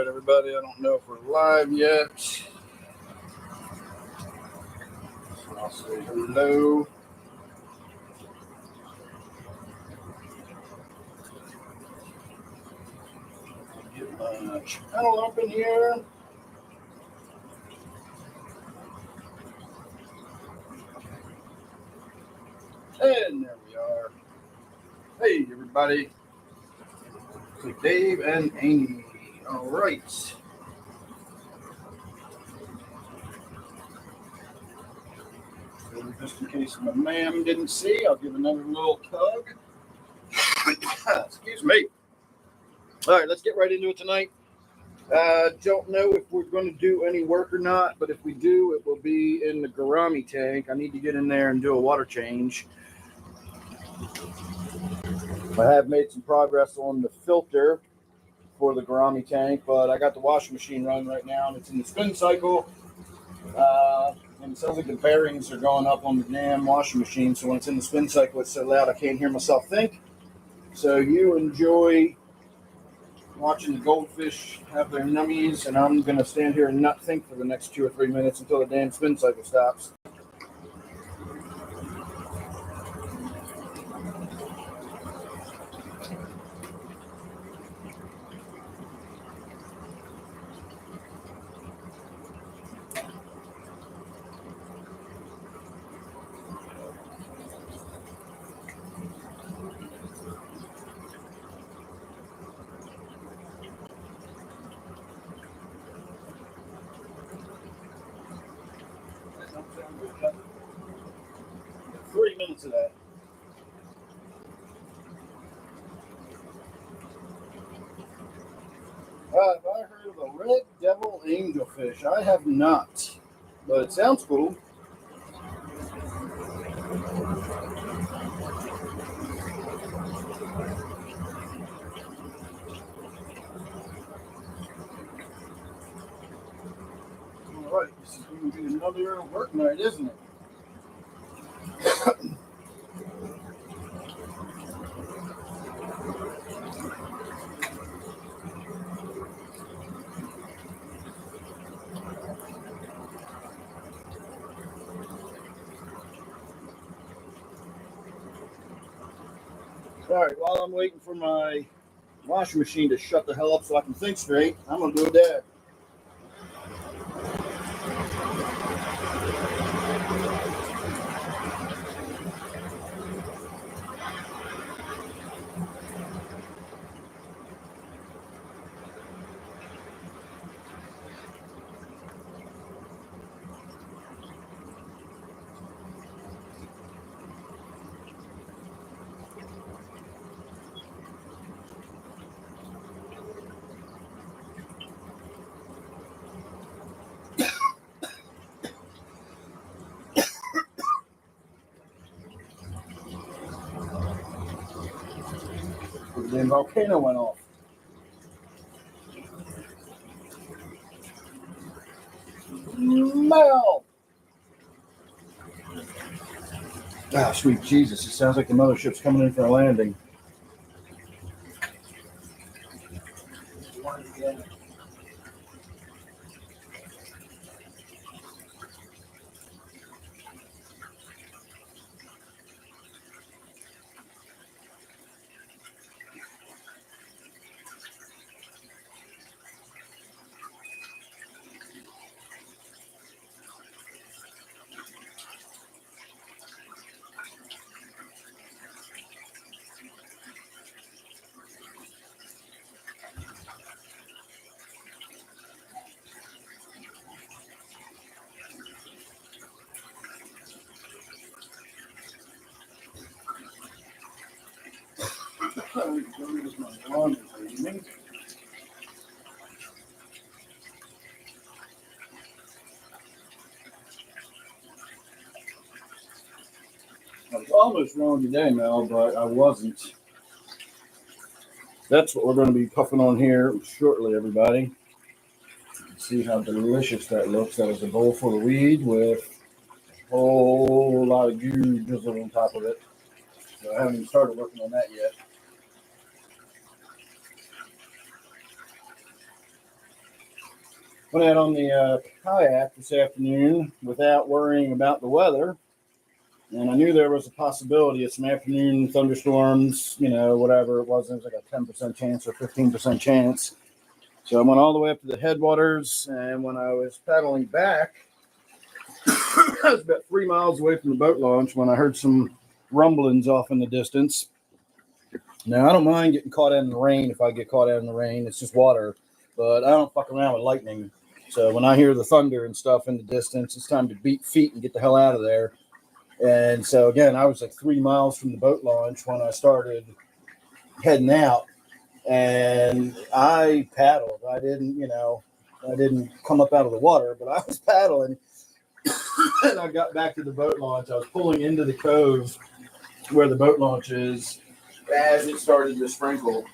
everybody. I don't know if we're live yet. So I'll say hello. Get my channel up in here. And there we are. Hey, everybody. It's Dave and Amy. All right. So just in case my ma'am didn't see, I'll give another little tug. Excuse me. All right, let's get right into it tonight. Don't know if we're going to do any work or not, but if we do, it will be in the gourami tank. I need to get in there and do a water change. I have made some progress on the filter for the gourami tank, but I got the washing machine running right now, and it's in the spin cycle. And it sounds like the bearings are going up on the damn washing machine, so when it's in the spin cycle, it's so loud I can't hear myself think. So you enjoy watching the goldfish have their nummies, and I'm going to stand here and not think for the next 2 or 3 minutes until the damn spin cycle stops. That don't sound good, does it? 3 minutes of that. Have I heard of a red devil angelfish? I have not, but it sounds cool. All right, this is going to be another work night, isn't it? All right, while I'm waiting for my washing machine to shut the hell up so I can think straight, I'm going to do a dab. The damn volcano went off. Mel! Ah, sweet Jesus, it sounds like the mothership's coming in for a landing. I was almost wrong today, Mel, but I wasn't. That's what we're going to be puffing on here shortly, everybody. See how delicious that looks. That is a bowl full of weed with a whole lot of goo drizzled on top of it. So I haven't even started working on that yet. Went out on the kayak this afternoon without worrying about the weather. And I knew there was a possibility of some afternoon thunderstorms, whatever it was like a 10% chance or 15% chance. So I went all the way up to the headwaters. And when I was paddling back, I was about 3 miles away from the boat launch when I heard some rumblings off in the distance. Now, I don't mind getting caught out in the rain if I get caught out in the rain. It's just water. But I don't fuck around with lightning. So when I hear the thunder and stuff in the distance, it's time to beat feet and get the hell out of there. And so, again, I was like 3 miles from the boat launch when I started heading out. And I paddled. I didn't come up out of the water, but I was paddling. And I got back to the boat launch. I was pulling into the cove where the boat launch is as it started to sprinkle.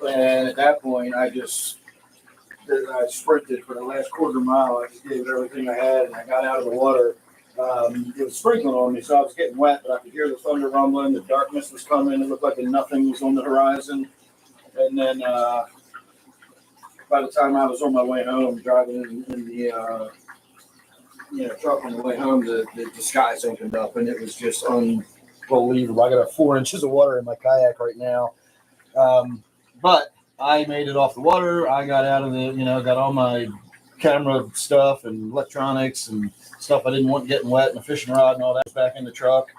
And at that point, I sprinted for the last quarter mile. I just gave it everything I had, and I got out of the water. It was sprinkling on me, so I was getting wet, but I could hear the thunder rumbling. The darkness was coming. It looked like nothing was on the horizon. And then by the time I was on my way home, driving in the truck on the way home, the skies opened up, and it was just unbelievable. I got 4 inches of water in my kayak right now. But I made it off the water. I got out of got all my camera stuff and electronics and stuff I didn't want getting wet, and the fishing rod and all that was back in the truck.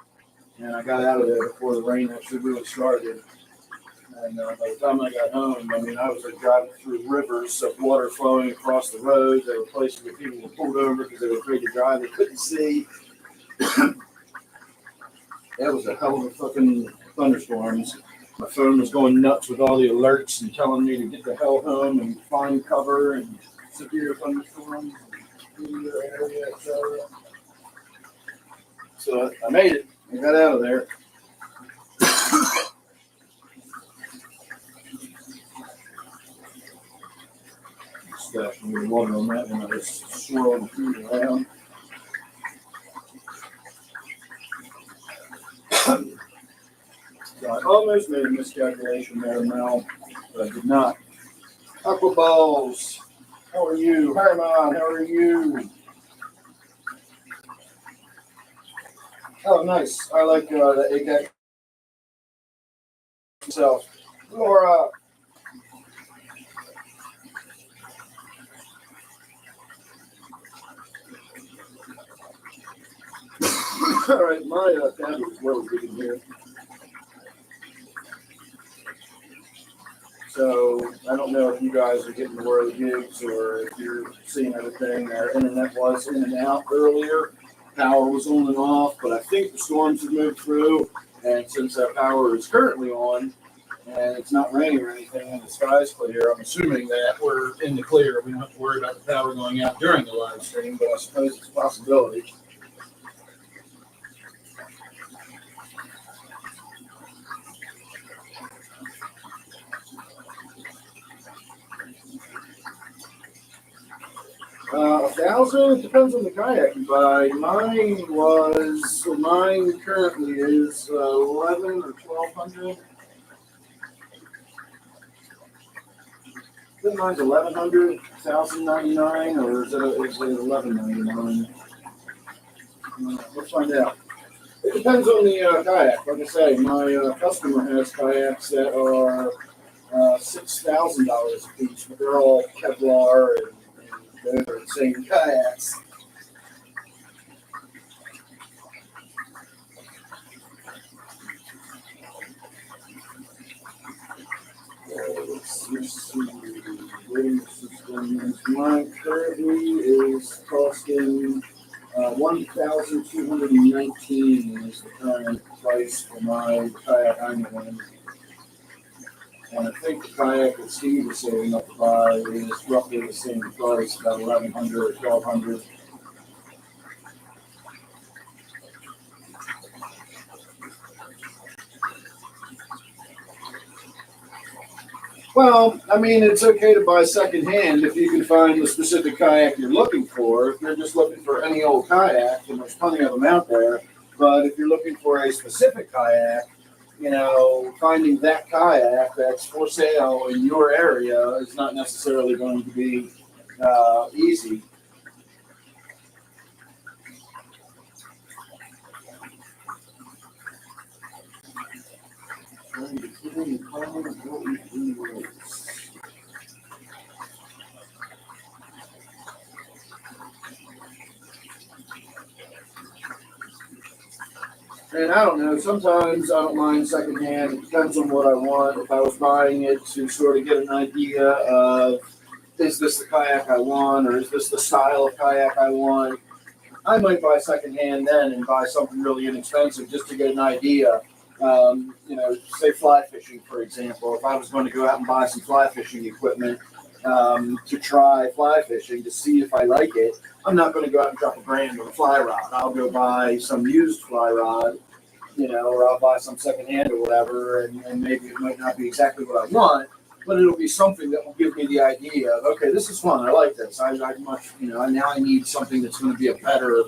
And I got out of there before the rain actually really started. And by the time I got home, I was like driving through rivers of water flowing across the road. There were places where people were pulled over because they were afraid to drive. They couldn't see. That was a hell of a fucking thunderstorms. My phone was going nuts with all the alerts and telling me to get the hell home and find cover and severe thunderstorms in your area, etc. So I made it. I got out of there. Splashing the water on that one. I just swirling food around. So I almost made a miscalculation there, Mel, but I did not. Aqua Balls, how are you? Herman, how are you? Oh, nice. I like the egg itself. Laura. All right, my tablet is really good in here. So I don't know if you guys are getting more of the gigs or if you're seeing everything. Our internet was in and out earlier. Power was on and off, but I think the storms have moved through. And since our power is currently on and it's not raining or anything and the sky's clear, I'm assuming that we're in the clear. We don't have to worry about the power going out during the live stream, but I suppose it's a possibility. $1,000, it depends on the kayak you buy. Mine currently is 11 or 1200. I think mine's 1100, 1099, or is it 1199? Let's find out. It depends on the kayak. Like I say, my customer has kayaks that are $6,000 a piece, but they're all Kevlar and they're the same kayaks. Let's see. Rating systems. Mine currently is costing $1,219 is the current price for my kayak I'm in. And I think the kayak that Steve is saving up to buy is roughly the same price, about $1,100 or $1,200. Well, it's okay to buy secondhand if you can find the specific kayak you're looking for. If you're just looking for any old kayak, and there's plenty of them out there. But if you're looking for a specific kayak, finding that kayak that's for sale in your area is not necessarily going to be easy. And I don't know, sometimes I don't mind secondhand. It depends on what I want. If I was buying it to sort of get an idea of, is this the kayak I want, or is this the style of kayak I want, I might buy secondhand then and buy something really inexpensive just to get an idea. Say fly fishing, for example. If I was going to go out and buy some fly fishing equipment to try fly fishing to see if I like it, I'm not going to go out and drop $1,000 on a fly rod. I'll go buy some used fly rod, or I'll buy some secondhand or whatever, and maybe it might not be exactly what I want, but it'll be something that will give me the idea of, okay, this is fun. I like this. I much, now I need something that's going to be a better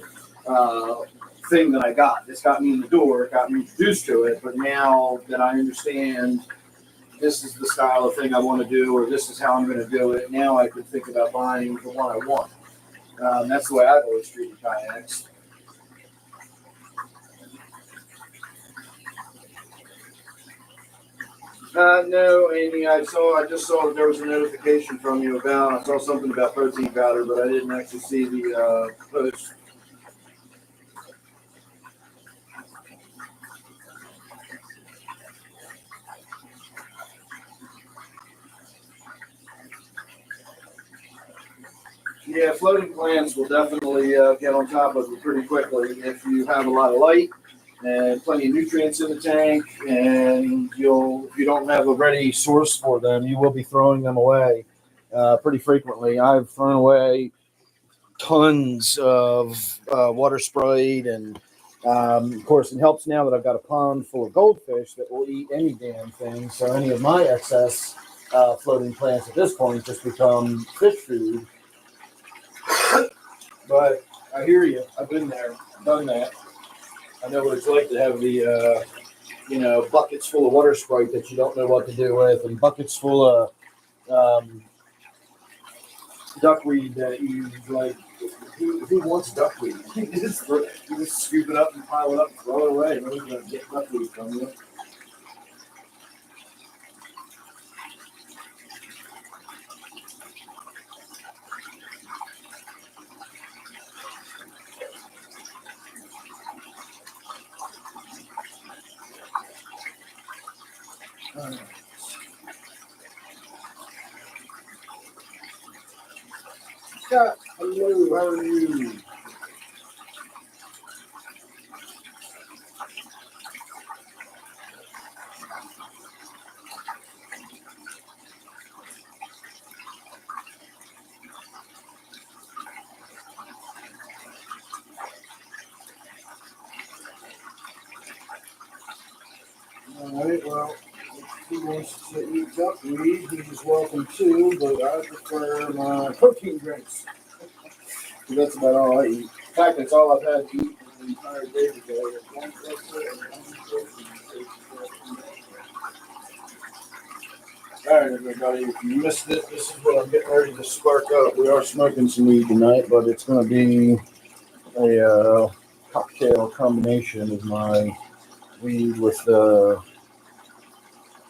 thing that I got. This got me in the door, it got me introduced to it, but now that I understand this is the style of thing I want to do, or this is how I'm going to do it, now I can think about buying the one I want. That's the way I've always treated kayaks. No, Amy, I just saw that there was a notification from you I saw something about protein powder, but I didn't actually see the post. Yeah, floating plants will definitely get on top of it pretty quickly if you have a lot of light and plenty of nutrients in the tank, and if you don't have a ready source for them, you will be throwing them away pretty frequently. I've thrown away tons of water sprayed, and of course it helps now that I've got a pond full of goldfish that will eat any damn thing, so any of my excess floating plants at this point just become fish food. But I hear you. I've been there, done that. I know what it's like to have the buckets full of water sprite that you don't know what to do with, and buckets full of duckweed that you like. Who wants duckweed? You just scoop it up and pile it up and throw it away. Nobody's gonna get duckweed from you. Scott, hello, how are you? All right, well, if he wants to eat duckweed, he's welcome too, but I prefer my protein drinks. That's about all I eat. In fact, that's all I've had to eat for the entire day today. All right, everybody, if you missed it, this is what I'm getting ready to spark up. We are smoking some weed tonight, but it's going to be a cocktail combination of my weed with a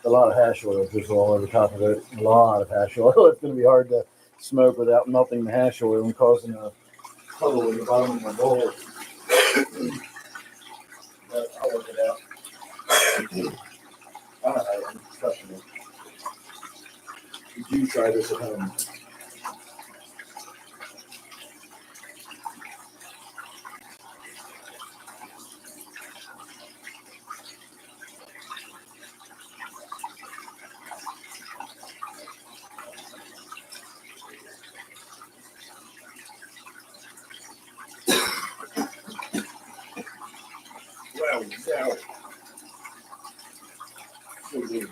lot of hash oil just all over the top of it. A lot of hash oil. It's going to be hard to smoke without melting the hash oil and causing a puddle in the bottom of my bowl. But I'll work it out. All right, I'm crushing it. You try this at home. Wow, wow. So good.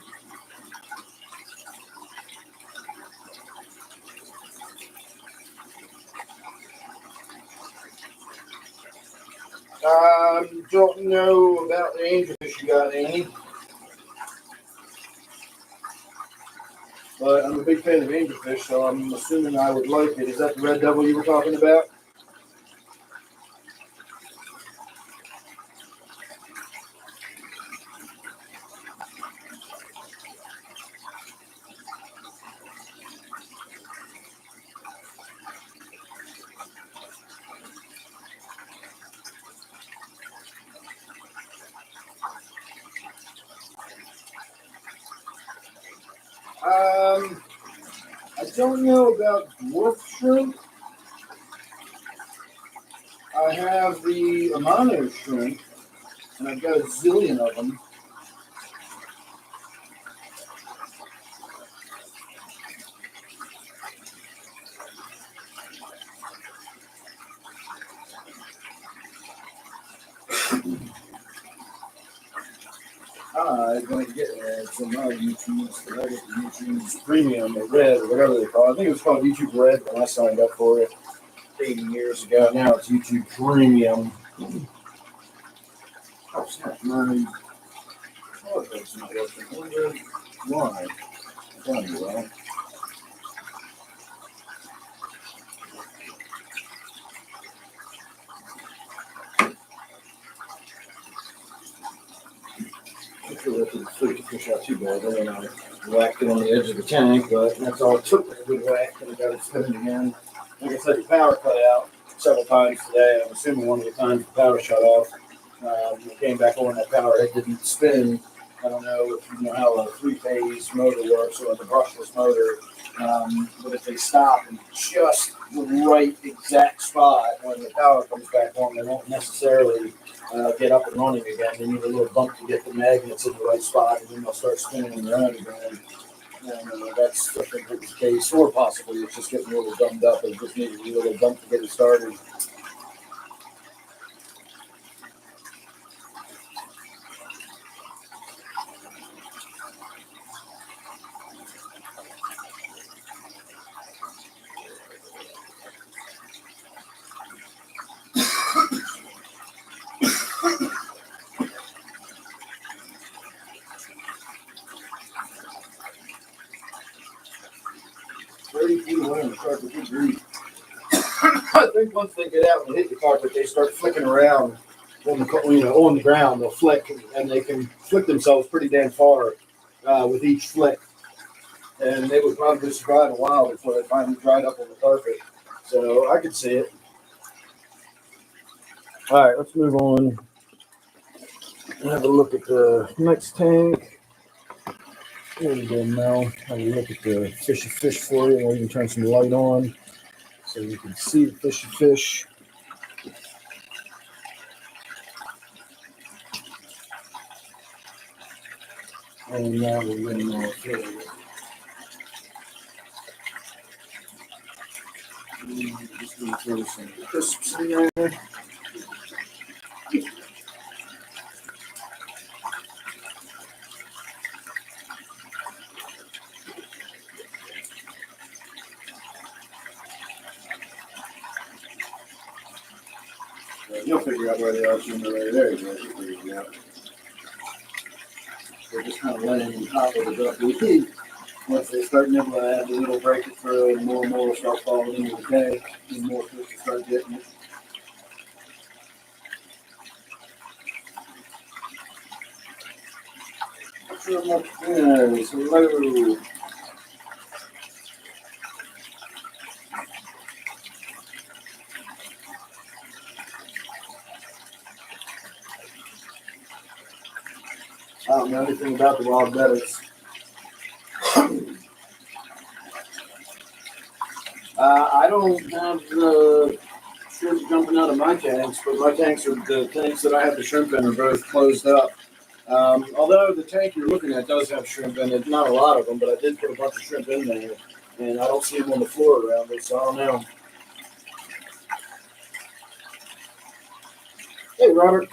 Don't know about the angelfish you got, Annie. But I'm a big fan of angelfish, so I'm assuming I would like it. Is that the red devil you were talking about? I don't know about dwarf shrimp. I have the Amano shrimp, and I've got a zillion of them. I'm going to get some YouTube's, but I get the YouTube's premium or red or whatever they call it. I think it was called YouTube Red when I signed up for it 80 years ago. Now it's YouTube Premium. Oh, snap. My television's not working. I wonder why. Tell me why. I feel like it freaked the fish out too bad. Then I whacked it on the edge of the tank, but that's all it took was a good whack, and I got it spinning again. Like I said, the power cut out several times today. I'm assuming one of the times the power shut off. When it came back on, that power head didn't spin. I don't know if you know how a three-phase motor works or the brushless motor, but if they stop in just the right exact spot when the power comes back on, they won't necessarily get up and running again. They need a little bump to get the magnets in the right spot, and then they'll start spinning around again. And that's, I think, the case, or possibly it's just getting a little gummed up and just needed a little bump to get it started. 30 feet away on the carpet, good grief. I think once they get out and hit the carpet, they start flicking around on the ground. They'll flick, and they can flick themselves pretty damn far with each flick. And they would probably survive a while before they finally dried up on the carpet. So I could see it. All right, let's move on and have a look at the next tank. There we go, Mel. Have a look at the fishy fish for you, and we can turn some light on so you can see the fishy fish. And now we're getting more food. Just going to throw some crisps in there. You'll figure out where they are sooner or later. There you go. You'll figure it out. They're just kind of laying on top of the duck weed. Once they start nibbling at it, the little break it through, and more will start falling into the tank, and more fish will start getting it. Yes, hello. I don't know anything about the wild bettas. I don't have the shrimp jumping out of my tanks, but my tanks are the tanks that I have the shrimp in are both closed up. Although the tank you're looking at does have shrimp in it, not a lot of them, but I did put a bunch of shrimp in there, and I don't see them on the floor around it, so I don't know. Hey, Robert.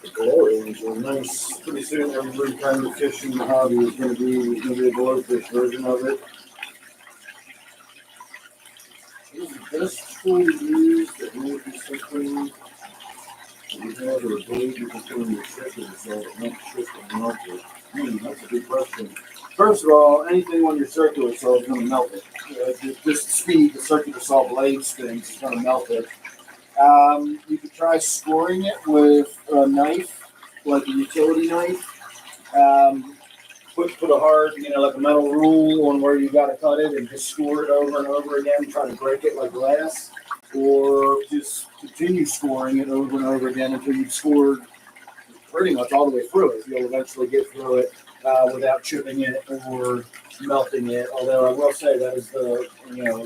The glowworms are nice. Pretty soon, every kind of fish in the hobby is going to be a glowfish version of it. What is the best tool to use that may be something? That's a good question. First of all, anything on your circular saw is going to melt it. Just the speed the circular saw blade spins is going to melt it. You could try scoring it with a knife, like a utility knife. Put a hard, like a metal rule on where you got to cut it and just score it over and over again, try to break it like glass, or just continue scoring it over and over again until you've scored pretty much all the way through it. You'll eventually get through it without chipping it or melting it. Although I will say that is the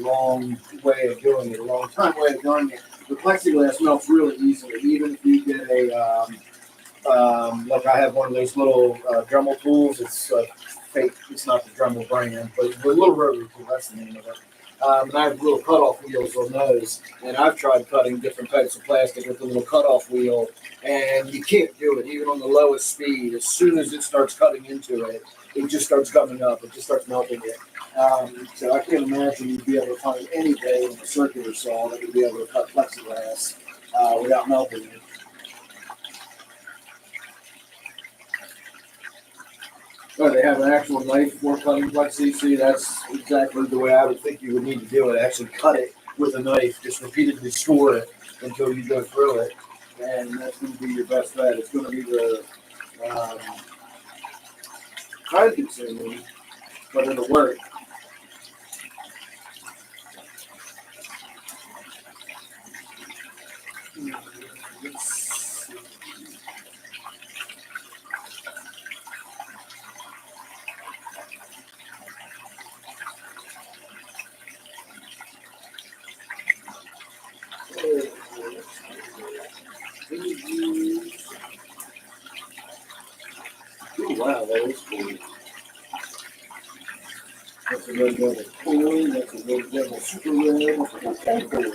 long way of doing it, a long time way of doing it. The plexiglass melts really easily, even if you get a like I have one of those little Dremel tools. It's fake. It's not the Dremel brand, but the little rotary tool. That's the name of it. And I have little cutoff wheels on those, and I've tried cutting different types of plastic with the little cutoff wheel, and you can't do it even on the lowest speed. As soon as it starts cutting into it, it just starts coming up. It just starts melting it. So I can't imagine you'd be able to find any blade on a circular saw that would be able to cut plexiglass without melting it. Oh, they have an actual knife for cutting plexi. See, that's exactly the way I would think you would need to do it. Actually cut it with a knife. Just repeatedly score it until you go through it. And that's going to be your best bet. It's going to be the time consuming, but it'll work. Oh, wow, that is cool. That's a red devil coin. That's a red devil super red. That's kind cool.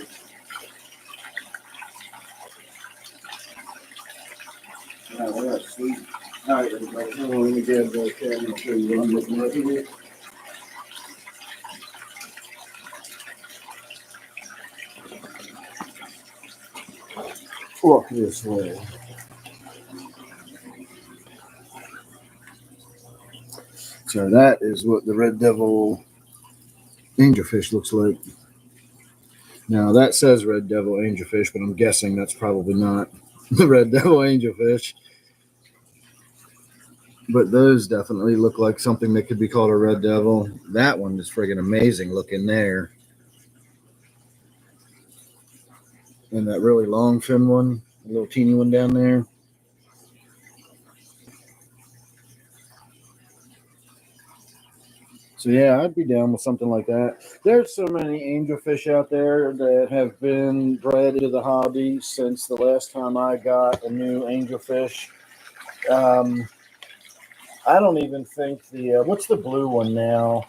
Wow, that's sweet. All right, everybody. Hold on, let me grab the camera and show you what I'm looking at here. Walk this way. So that is what the red devil angelfish looks like. Now that says red devil angelfish, but I'm guessing that's probably not the red devil angelfish. But those definitely look like something that could be called a red devil. That one is friggin' amazing looking there. And that really long fin one, a little teeny one down there. So yeah, I'd be down with something like that. There's so many angelfish out there that have been bred into the hobby since the last time I got a new angelfish. I don't even think what's the blue one now?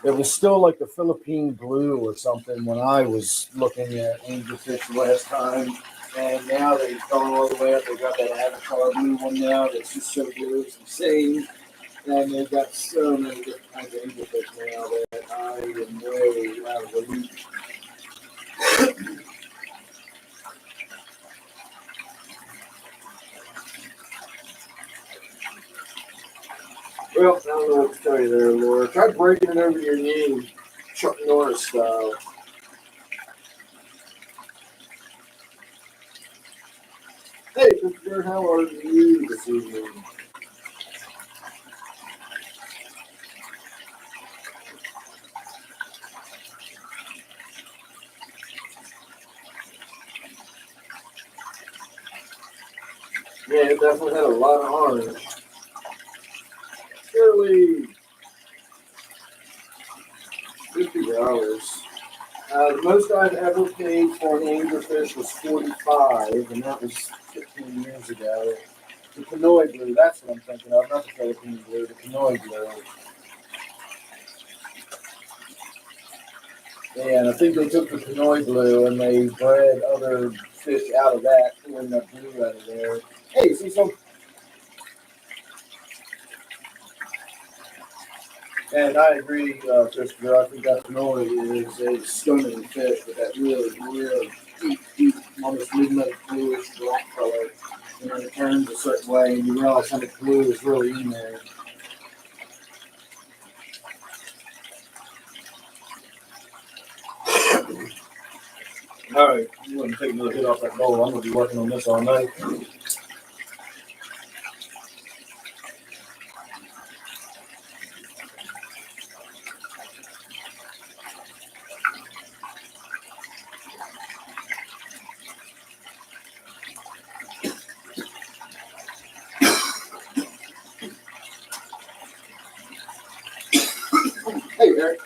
It was still like the Philippine blue or something when I was looking at angelfish last time. And now they've gone all the way up. They've got that avatar blue one now that's just so blue. It's insane. And they've got so many different kinds of angelfish now that I am way out of the loop. Well, I don't know what to tell you there, Laura. Try breaking it over your knee, Chuck Norris style. Hey, Christopher, how are you this evening? Yeah, it definitely had a lot of orange. Shirley, $50. The most I've ever paid for an angelfish was $45, and that was 15 years ago. The Pinoy blue, that's what I'm thinking of, not the Philippine blue, the Pinoy blue. Yeah, and I think they took the Pinoy blue and they bred other fish out of that, pulling that blue out of there. Hey, see some. And I agree, Christopher. I think that cannoli is a stunning fish with that really, really deep, almost midnight bluish black color. And then it turns a certain way, and you realize how much blue is really in there. All right, I'm going to take another hit off that bowl. I'm going to be working on this all night. Hey, Eric.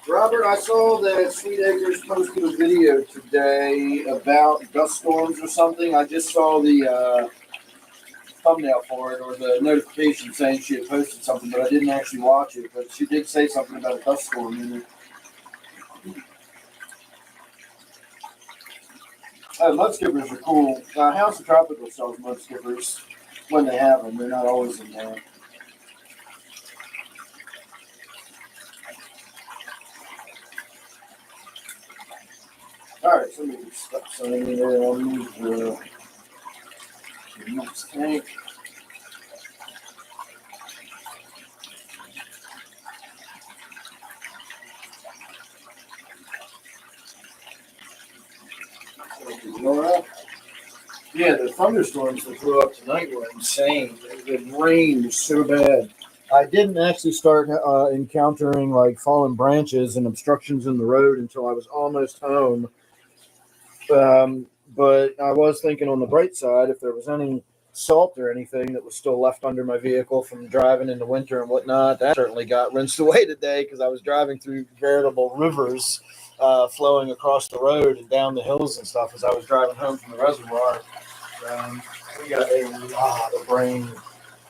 Robert, I saw that Sweet Acres posted a video today about dust storms or something. I just saw the thumbnail for it or the notification saying she had posted something, but I didn't actually watch it. But she did say something about a dust storm in it. Mud skippers are cool. House of Tropical sells mud skippers when they have them. They're not always in there. All right, so let me get stuff some in there. I'll move the next tank. Yeah, the thunderstorms that blew up tonight were insane. The rain was so bad. I didn't actually start encountering like fallen branches and obstructions in the road until I was almost home. But I was thinking on the bright side, if there was any salt or anything that was still left under my vehicle from driving in the winter and whatnot, that certainly got rinsed away today because I was driving through veritable rivers flowing across the road and down the hills and stuff as I was driving home from the reservoir. We got a lot of rain.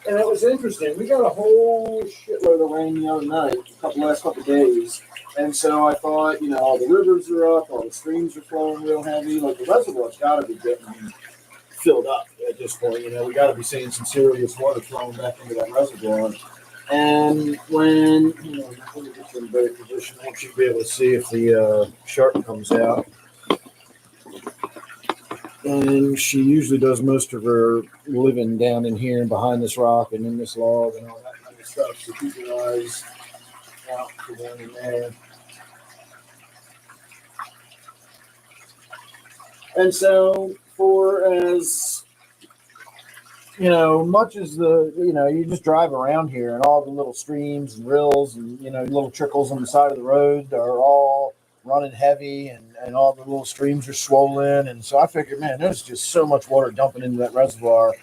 And it was interesting. We got a whole shitload of rain the other night, last couple of days. And so I thought, all the rivers are up, all the streams are flowing real heavy. Like the reservoir's got to be getting filled up at this point. We got to be seeing some serious water flowing back into that reservoir. And when, let me get you in a better position, I should be able to see if the shark comes out. And she usually does most of her living down in here and behind this rock and in this log and all that kind of stuff. So keep your eyes out for down in there. And so, for as much as you just drive around here and all the little streams and rills and little trickles on the side of the road are all running heavy and all the little streams are swollen. And so I figured, man, there's just so much water dumping into that reservoir.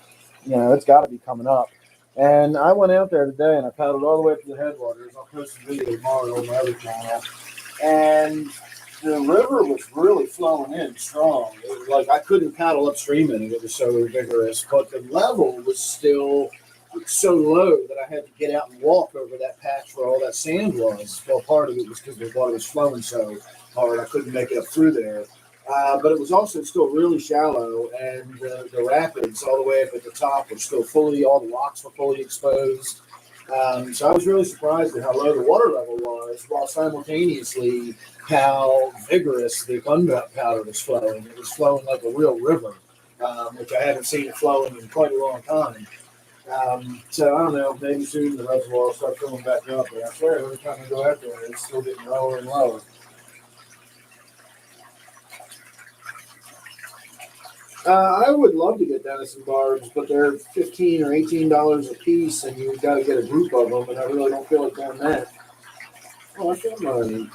It's got to be coming up. And I went out there today and I paddled all the way up to the headwaters. I'll post a video tomorrow on my other channel. And the river was really flowing in strong. It was like I couldn't paddle upstream in it. It was so vigorous. But the level was still so low that I had to get out and walk over that patch where all that sand was. Well, part of it was because the water was flowing so hard I couldn't make it up through there. But it was also still really shallow, and the rapids all the way up at the top were still all the rocks were fully exposed. So I was really surprised at how low the water level was, while simultaneously how vigorous the gunpowder was flowing. It was flowing like a real river, which I haven't seen it flowing in quite a long time. So I don't know, maybe soon the reservoir will start filling back up, but I swear every time I go out there, it's still getting lower and lower. I would love to get Denison barbs, but they're $15 or $18 a piece, and you've got to get a group of them, and I really don't feel like doing that. Oh, I found my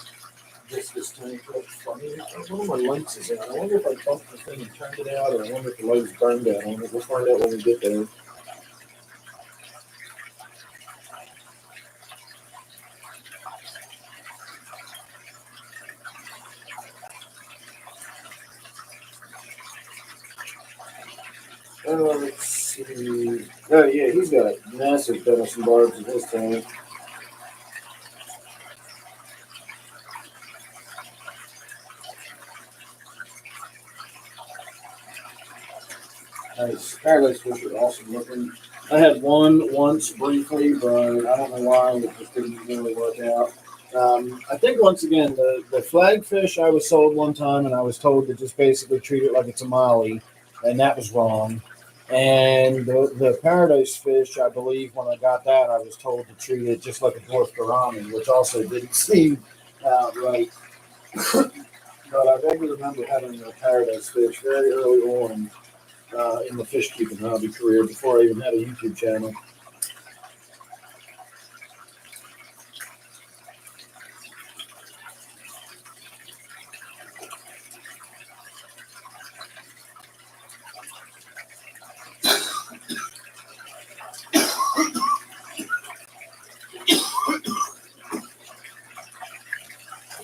discus tank. That's funny. One of my lights is out. I wonder if I bumped the thing and turned it out, or I wonder if the light is burned out on it. We'll find out when we get there. Let's see. Oh yeah, he's got massive venison barbs in his tank. Nice. Paradise fish are awesome looking. I had one once briefly, but I don't know why it just didn't really work out. I think once again the flagfish I was sold one time, and I was told to just basically treat it like it's a molly, and that was wrong. And the paradise fish, I believe, when I got that, I was told to treat it just like a dwarf gourami, which also didn't seem right. But I vaguely remember having a paradise fish very early on in the fish keeping hobby career before I even had a YouTube channel.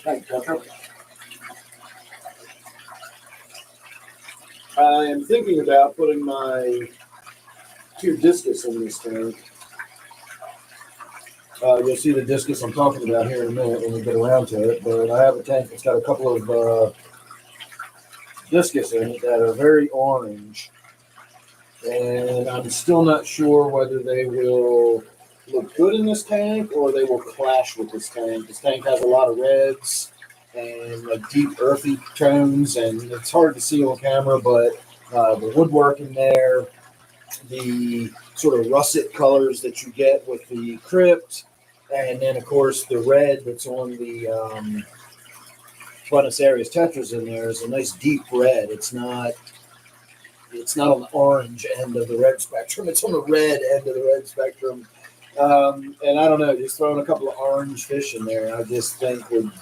Thanks, Tucker. I am thinking about putting my two discus in this tank. You'll see the discus I'm talking about here in a minute when we get around to it. But I have a tank that's got a couple of discus in it that are very orange, and I'm still not sure whether they will look good in this tank or they will clash with this tank. This tank has a lot of reds and like deep earthy tones, and it's hard to see on camera, but the woodwork in there, the sort of russet colors that you get with the crypt, and then of course the red that's on the Buenos Aires tetras in there is a nice deep red. It's not on the orange end of the red spectrum. It's on the red end of the red spectrum. And I don't know, just throwing a couple of orange fish in there, I just think would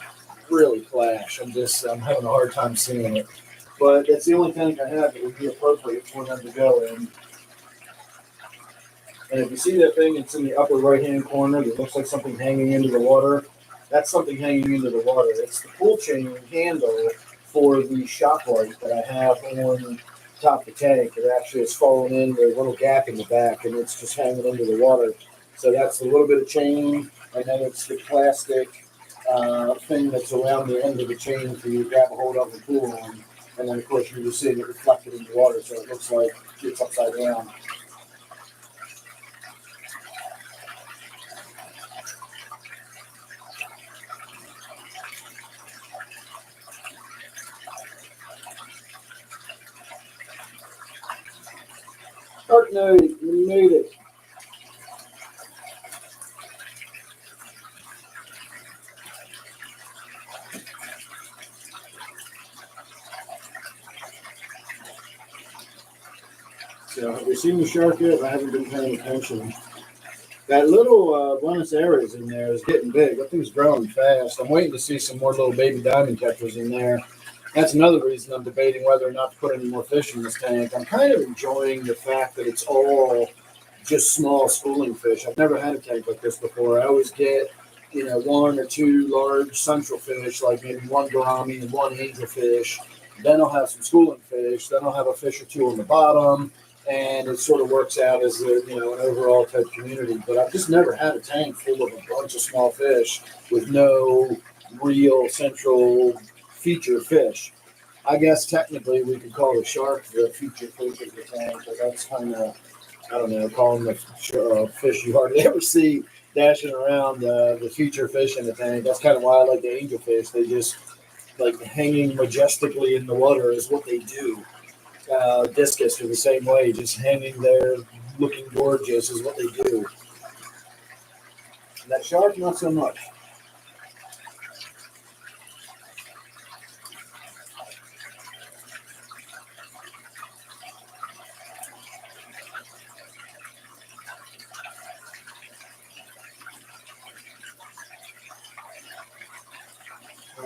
really clash. I'm having a hard time seeing it. But that's the only tank I have that would be appropriate for them to go in. And if you see that thing, it's in the upper right-hand corner. It looks like something hanging into the water. That's something hanging into the water. It's the pull chain handle for the shop light that I have on top of the tank. It actually has fallen in. There's a little gap in the back, and it's just hanging into the water. So that's a little bit of chain, and then it's the plastic thing that's around the end of the chain for you to grab a hold of and pull on. And then, of course, you're just seeing it reflected in the water, so it looks like it's upside down. Dark Knight, we made it. So, have you seen the shark yet? I haven't been paying attention. That little Buenos Aires in there is getting big. That thing's growing fast. I'm waiting to see some more little baby diamond catchers in there. That's another reason I'm debating whether or not to put any more fish in this tank. I'm kind of enjoying the fact that it's all just small schooling fish. I've never had a tank like this before. I always get, one or two large central fish, like maybe one gourami and one angelfish. Then I'll have some schooling fish. Then I'll have a fish or two on the bottom, and it sort of works out as an overall type community. But I've just never had a tank full of a bunch of small fish with no real central feature fish. I guess technically we could call the shark the feature fish of the tank, but that's kind of, I don't know, calling the fish you hardly ever see dashing around the feature fish in the tank. That's kind of why I like the angelfish. They just like hanging majestically in the water is what they do. Discus are the same way, just hanging there looking gorgeous is what they do. And that shark, not so much.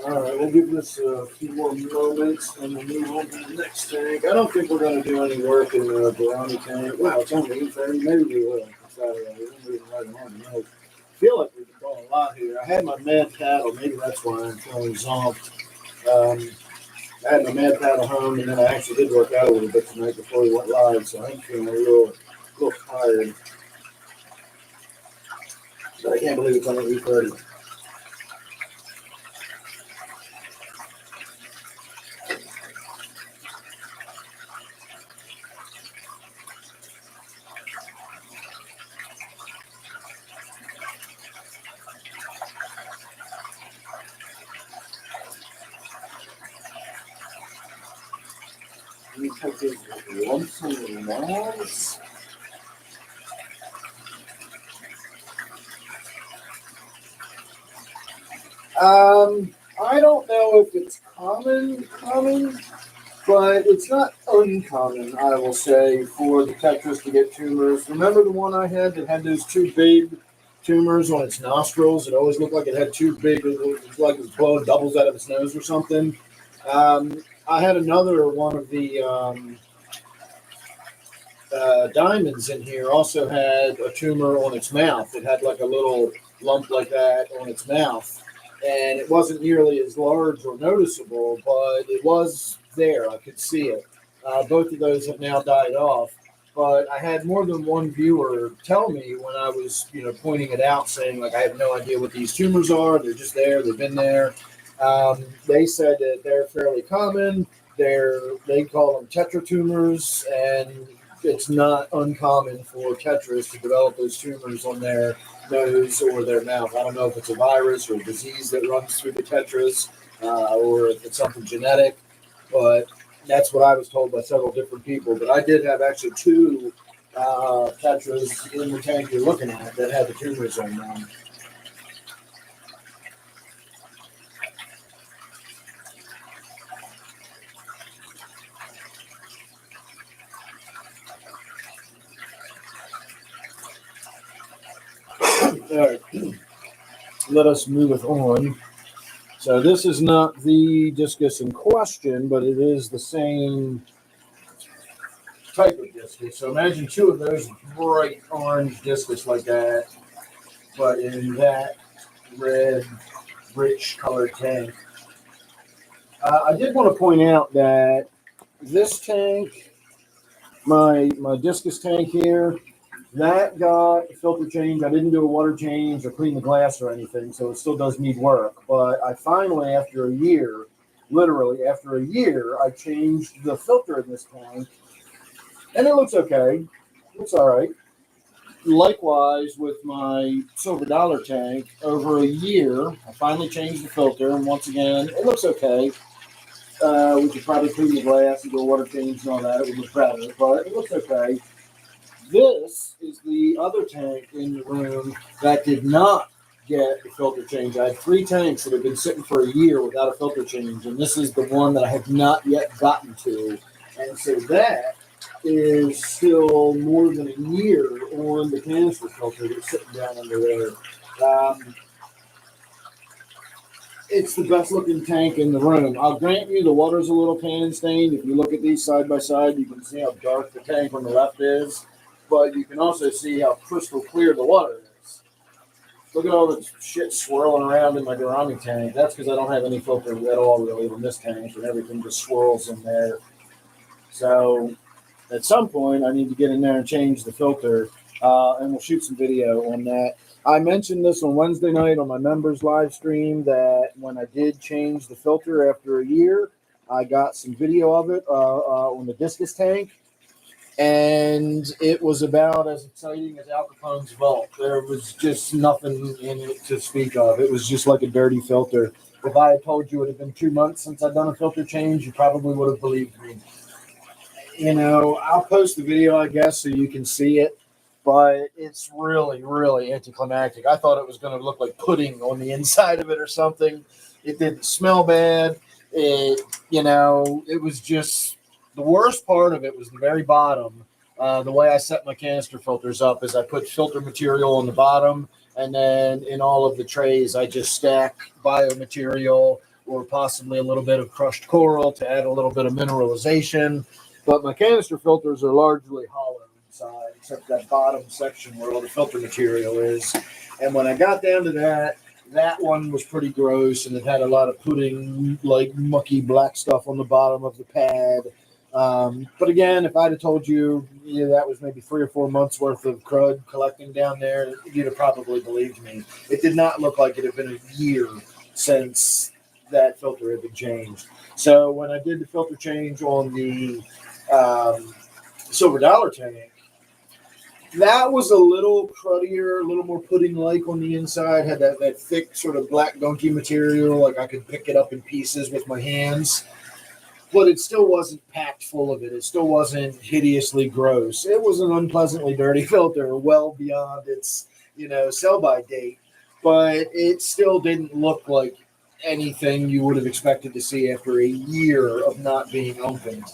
All right, we'll give this a few more moments and we'll move on to the next tank. I don't think we're going to do any work in the Brownie tank. Wow, it's only 8:30. Maybe we will. We're moving right along. I feel like we've been doing a lot here. I had my mad paddle. Maybe that's why I'm feeling zonked. I had my mad paddle home, and then I actually did work out a little bit tonight before we went live, so I'm feeling a little a little tired. But I can't believe it's only 8:30. Let me take these lumps and knobs. I don't know if it's common, but it's not uncommon, I will say, for the tetras to get tumors. Remember the one I had that had those two big tumors on its nostrils? It always looked like it had two big, it looked like it was blowing doubles out of its nose or something. I had another one of the diamonds in here also had a tumor on its mouth. It had like a little lump like that on its mouth. And it wasn't nearly as large or noticeable, but it was there. I could see it. Both of those have now died off. But I had more than one viewer tell me when I was, pointing it out, saying like I have no idea what these tumors are. They're just there. They've been there. They said that they're fairly common. They call them tetra tumors, and it's not uncommon for tetras to develop those tumors on their nose or their mouth. I don't know if it's a virus or a disease that runs through the tetras, or if it's something genetic, but that's what I was told by several different people. But I did have actually two tetras in the tank you're looking at that had the tumors on them. All right, let us move it on. So this is not the discus in question, but it is the same type of discus. So imagine two of those bright orange discus like that, but in that red, rich colored tank. I did want to point out that this tank, my discus tank here, that got a filter change. I didn't do a water change or clean the glass or anything, so it still does need work. But I finally, after a year, literally after a year, I changed the filter in this tank, and it looks okay. It looks all right. Likewise, with my silver dollar tank, over a year, I finally changed the filter, and once again, it looks okay. We could probably clean the glass and do a water change and all that. It would look better, but it looks okay. This is the other tank in the room that did not get a filter change. I had 3 tanks that have been sitting for a year without a filter change, and this is the one that I have not yet gotten to. And so that is still more than a year on the canister filter that's sitting down under there. It's the best looking tank in the room. I'll grant you the water's a little tan stained. If you look at these side by side, you can see how dark the tank on the left is. But you can also see how crystal clear the water is. Look at all the shit swirling around in my gourami tank. That's because I don't have any filter at all really in this tank, and everything just swirls in there. So at some point, I need to get in there and change the filter, and we'll shoot some video on that. I mentioned this on Wednesday night on my members live stream that when I did change the filter after a year, I got some video of it on the discus tank. And it was about as exciting as Al Capone's vault. There was just nothing in it to speak of. It was just like a dirty filter. If I had told you it had been 2 months since I'd done a filter change, you probably would have believed me. I'll post the video, I guess, so you can see it. But it's really, really anticlimactic. I thought it was going to look like pudding on the inside of it or something. It didn't smell bad. It was just... The worst part of it was the very bottom. The way I set my canister filters up is I put filter material on the bottom, and then in all of the trays, I just stack biomaterial or possibly a little bit of crushed coral to add a little bit of mineralization. But my canister filters are largely hollow inside, except that bottom section where all the filter material is. And when I got down to that one was pretty gross, and it had a lot of pudding, like mucky black stuff on the bottom of the pad. But again, if I'd have told you, that was maybe 3 or 4 months worth of crud collecting down there, you'd have probably believed me. It did not look like it had been a year since that filter had been changed. So when I did the filter change on the silver dollar tank, that was a little cruddier, a little more pudding-like on the inside. Had that thick sort of black gunky material, like I could pick it up in pieces with my hands. But it still wasn't packed full of it. It still wasn't hideously gross. It was an unpleasantly dirty filter, well beyond its, sell-by date. But it still didn't look like anything you would have expected to see after a year of not being opened.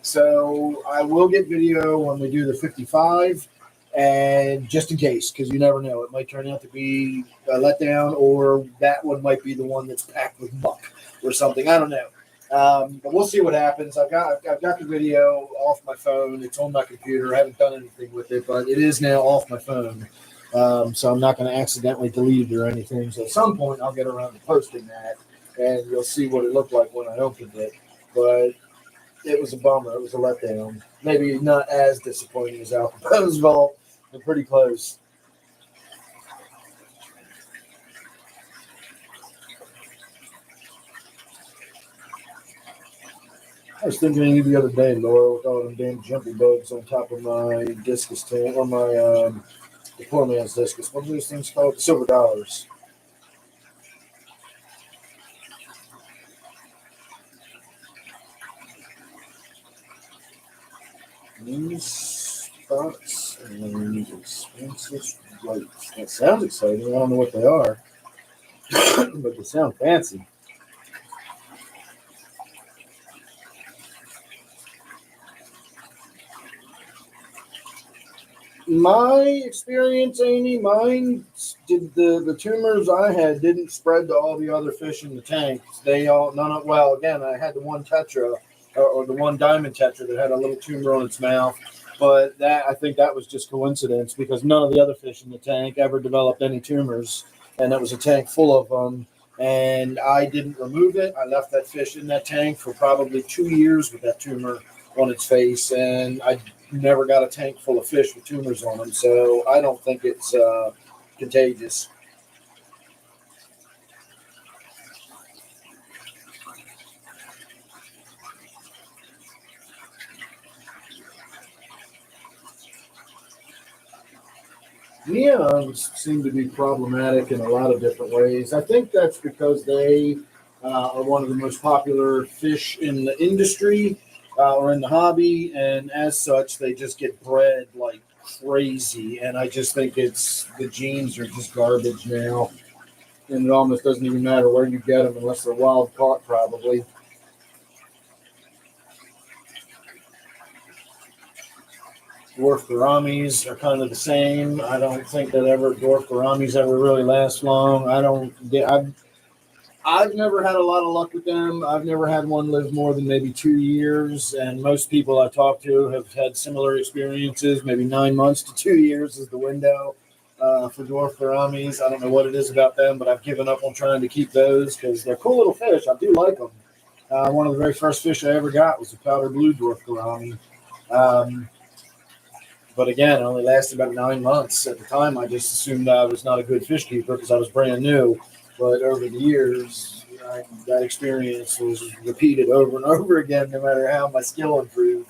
So I will get video when we do the 55, and just in case, because you never know, it might turn out to be a letdown, or that one might be the one that's packed with muck or something. I don't know. But we'll see what happens. I've got the video off my phone. It's on my computer. I haven't done anything with it, but it is now off my phone. So I'm not going to accidentally delete it or anything. So at some point I'll get around to posting that, and you'll see what it looked like when I opened it. But it was a bummer. It was a letdown. Maybe not as disappointing as Al Capone's vault, but pretty close. I was thinking of you the other day, Laura, with all them damn jumpy bugs on top of my discus tank, or my the poor man's discus. What are those things called? Silver dollars. These spots and expensive lights. That sounds exciting. I don't know what they are, but they sound fancy. My experience, Amy, mine did the tumors I had didn't spread to all the other fish in the tanks. They all well, again, I had the one tetra or the one diamond tetra that had a little tumor on its mouth, but I think that was just coincidence because none of the other fish in the tank ever developed any tumors, and it was a tank full of them. And I didn't remove it. I left that fish in that tank for probably 2 years with that tumor on its face, and I never got a tank full of fish with tumors on them, so I don't think it's contagious. Neons seem to be problematic in a lot of different ways. I think that's because they are one of the most popular fish in the industry or in the hobby, and as such, they just get bred like crazy. And I just think the genes are just garbage now, and it almost doesn't even matter where you get them unless they're wild caught, probably. Dwarf gouramis are kind of the same. I don't think that dwarf gouramis ever really last long. I've never had a lot of luck with them. I've never had one live more than maybe 2 years, and most people I talk to have had similar experiences. Maybe 9 months to 2 years is the window for dwarf gouramis. I don't know what it is about them, but I've given up on trying to keep those because they're cool little fish. I do like them. One of the very first fish I ever got was a powder blue dwarf gourami. But again, it only lasted about 9 months. At the time, I just assumed I was not a good fish keeper because I was brand new. But over the years, that experience was repeated over and over again, no matter how my skill improved.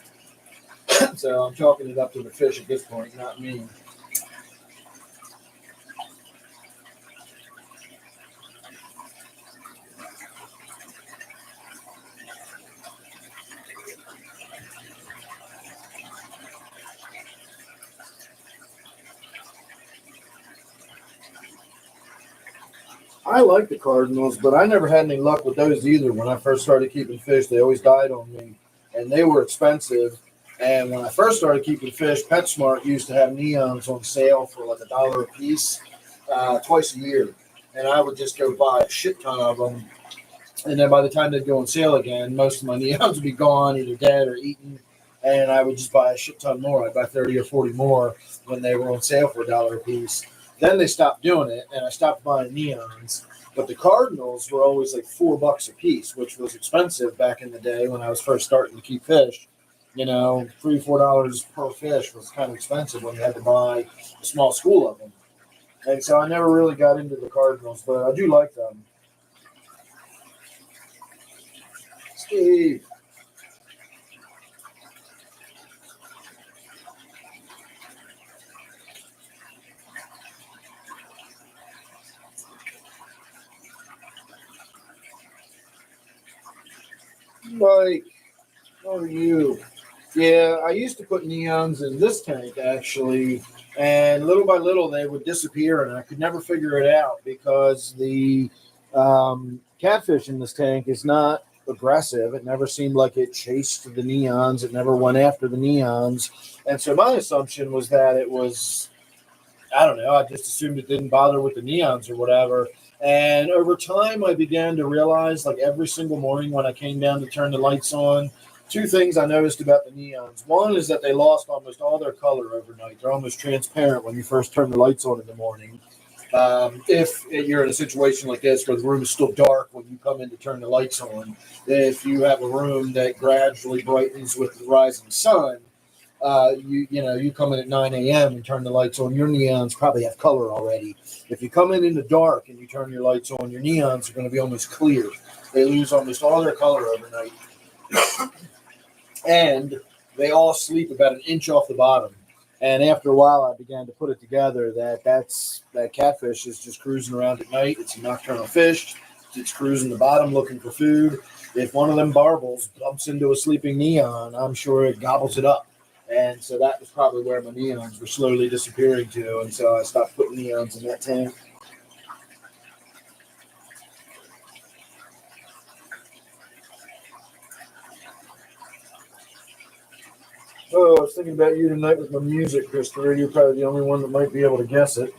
So I'm chalking it up to the fish at this point, not me. I like the Cardinals, but I never had any luck with those either. When I first started keeping fish, they always died on me, and they were expensive. And when I first started keeping fish, PetSmart used to have neons on sale for like $1 a piece twice a year, and I would just go buy a shit ton of them. And then by the time they'd go on sale again, most of my neons would be gone, either dead or eaten, and I would just buy a shit ton more. I'd buy 30 or 40 more when they were on sale for $1 a piece. Then they stopped doing it, and I stopped buying neons. But the cardinals were always like $4 a piece, which was expensive back in the day when I was first starting to keep fish. You know, $3 or $4 per fish was kind of expensive when you had to buy a small school of them. And so I never really got into the cardinals, but I do like them. Steve. Mike, how are you? Yeah, I used to put neons in this tank actually, and little by little they would disappear, and I could never figure it out because the catfish in this tank is not aggressive. It never seemed like it chased the neons. It never went after the neons, and so my assumption was that it was, I don't know. I just assumed it didn't bother with the neons or whatever. And over time, I began to realize, like every single morning when I came down to turn the lights on, two things I noticed about the neons. One is that they lost almost all their color overnight. They're almost transparent when you first turn the lights on in the morning. If you're in a situation like this where the room is still dark when you come in to turn the lights on, if you have a room that gradually brightens with the rising sun, you come in at 9 a.m. and turn the lights on, your neons probably have color already. If you come in the dark and you turn your lights on, your neons are going to be almost clear. They lose almost all their color overnight, and they all sleep about an inch off the bottom. And after a while, I began to put it together that catfish is just cruising around at night. It's a nocturnal fish. It's cruising the bottom looking for food. If one of them barbels bumps into a sleeping neon, I'm sure it gobbles it up. And so that was probably where my neons were slowly disappearing to. And so I stopped putting neons in that tank. Oh, I was thinking about you tonight with my music, Christopher. You're probably the only one that might be able to guess it.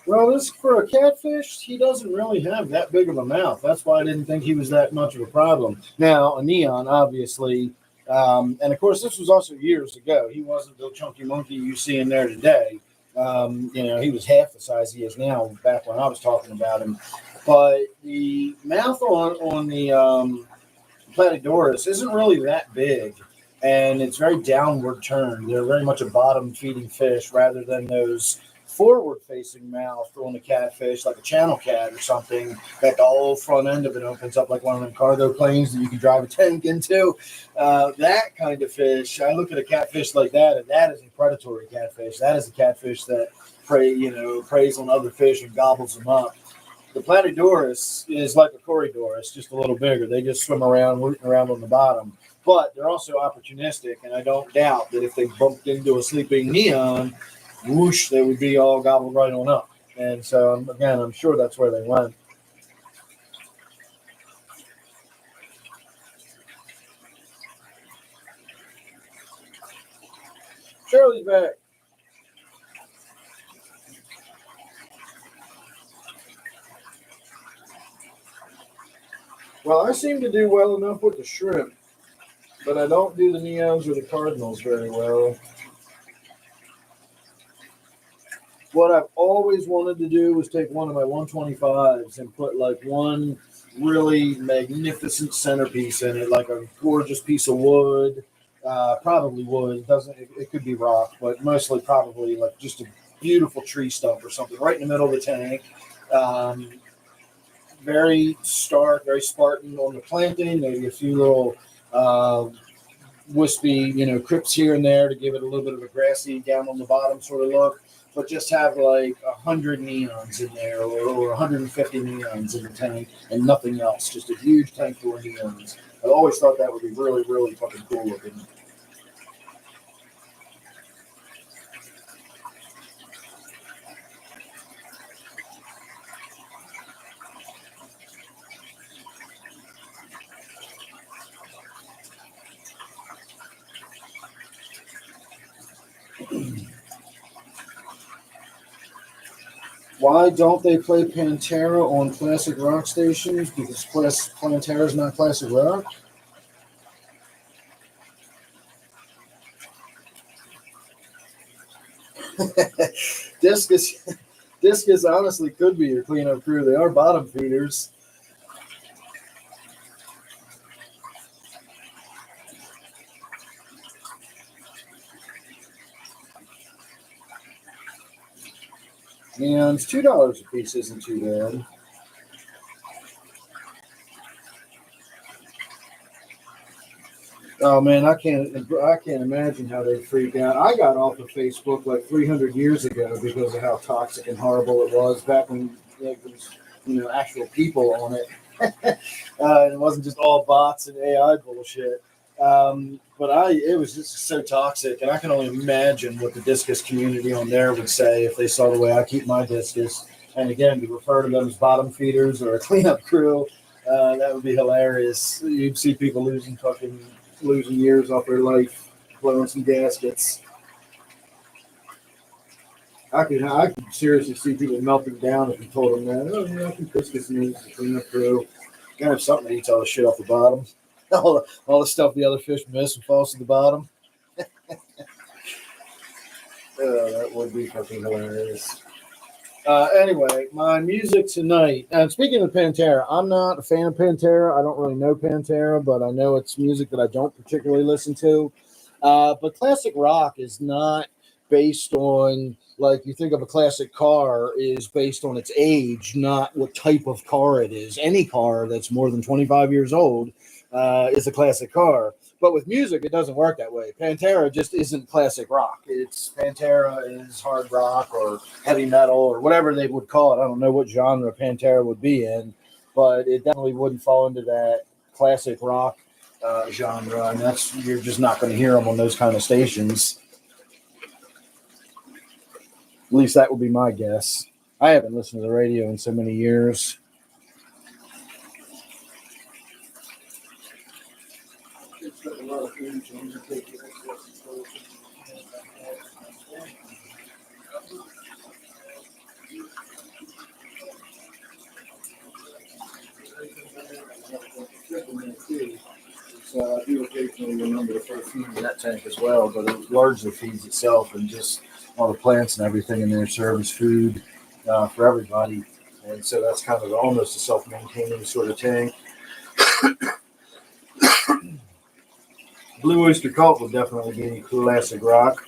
Well, this for a catfish, he doesn't really have that big of a mouth. That's why I didn't think he was that much of a problem. Now, a neon, obviously, and of course, this was also years ago. He wasn't the chunky monkey you see in there today. He was half the size he is now back when I was talking about him. But the mouth on the Platydoris isn't really that big, and it's very downward turned. They're very much a bottom feeding fish rather than those forward facing mouth on a catfish like a channel cat or something that the whole front end of it opens up like one of them cargo planes that you can drive a tank into. That kind of fish, I look at a catfish like that, and that is a predatory catfish. That is a catfish that preys on other fish and gobbles them up. The Platydoris is like a Corydoris, just a little bigger. They just swim around, rooting around on the bottom. But they're also opportunistic, and I don't doubt that if they bumped into a sleeping neon, whoosh, they would be all gobbled right on up. And so, again, I'm sure that's where they went. Shirley's back. Well, I seem to do well enough with the shrimp, but I don't do the neons or the cardinals very well. What I've always wanted to do was take one of my 125s and put like one really magnificent centerpiece in it, like a gorgeous piece of wood, probably wood. It could be rock, but mostly probably like just a beautiful tree stump or something right in the middle of the tank. Um, Very stark, very Spartan on the planting. Maybe a few little wispy, crypts here and there to give it a little bit of a grassy down on the bottom sort of look. But just have like 100 neons in there or 150 neons in the tank and nothing else. Just a huge tank full of neons. I always thought that would be really, really fucking cool looking. Why don't they play Pantera on classic rock stations? Because Pantera is not classic rock. Discus, Discus honestly could be your cleanup crew. They are bottom feeders. And $2 a piece isn't too bad. Oh man, I can't imagine how they freak out. I got off of Facebook like 300 years ago because of how toxic and horrible it was back when there was actual people on it. It wasn't just all bots and AI bullshit. But it was just so toxic, and I can only imagine what the discus community on there would say if they saw the way I keep my discus. And again, to refer to them as bottom feeders or a cleanup crew, that would be hilarious. You'd see people losing years off their life, blowing some gaskets. I could seriously see people melting down if you told them that. Oh yeah, I think discus needs to clean up crew. Gotta have something that eats all the shit off the bottom. All the stuff the other fish miss and falls to the bottom. That would be fucking hilarious. Anyway, my music tonight. And speaking of Pantera, I'm not a fan of Pantera. I don't really know Pantera, but I know it's music that I don't particularly listen to. But classic rock is not based on, like, you think of a classic car is based on its age, not what type of car it is. Any car that's more than 25 years old is a classic car. But with music, it doesn't work that way. Pantera just isn't classic rock. Pantera is hard rock or heavy metal or whatever they would call it. I don't know what genre Pantera would be in, but it definitely wouldn't fall into that classic rock genre, and you're just not going to hear them on those kind of stations. At least that would be my guess. I haven't listened to the radio in so many years. So I do occasionally remember to put food in that tank as well, but it largely feeds itself, and just all the plants and everything in there serve as food for everybody. And so that's kind of almost a self-maintaining sort of tank. Blue Oyster Cult would definitely be classic rock.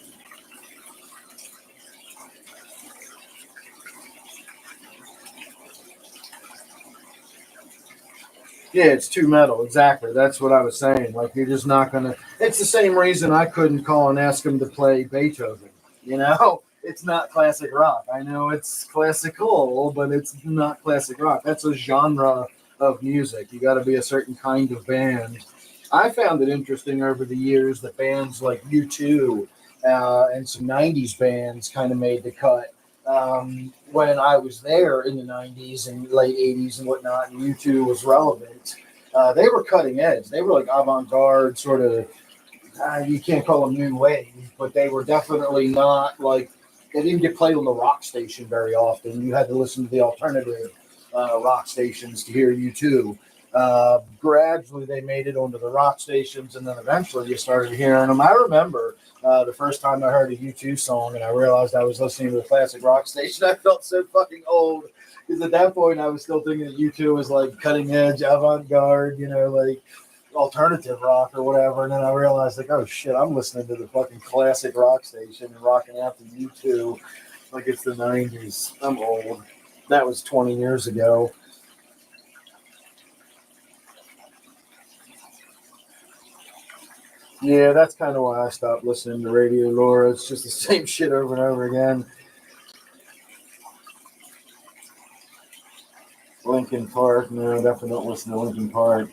Yeah, it's too metal. Exactly. That's what I was saying. Like, you're just not going to. It's the same reason I couldn't call and ask him to play Beethoven. It's not classic rock. I know it's classical, but it's not classic rock. That's a genre of music. You got to be a certain kind of band. I found it interesting over the years that bands like U2 and some 90s bands kind of made the cut. When I was there in the 90s and late 80s and whatnot, and U2 was relevant, they were cutting edge. They were like avant garde, sort of, you can't call them new wave, but they were definitely not like, they didn't get played on the rock station very often. You had to listen to the alternative rock stations to hear U2. Gradually, they made it onto the rock stations, and then eventually you started hearing them. I remember the first time I heard a U2 song, and I realized I was listening to a classic rock station. I felt so fucking old because at that point I was still thinking that U2 was like cutting edge, avant garde, like alternative rock or whatever. And then I realized, like, oh shit, I'm listening to the fucking classic rock station and rocking out to U2 like it's the 90s. I'm old. That was 20 years ago. Yeah, that's kind of why I stopped listening to radio, Laura. It's just the same shit over and over again. Linkin Park, no, definitely don't listen to Linkin Park.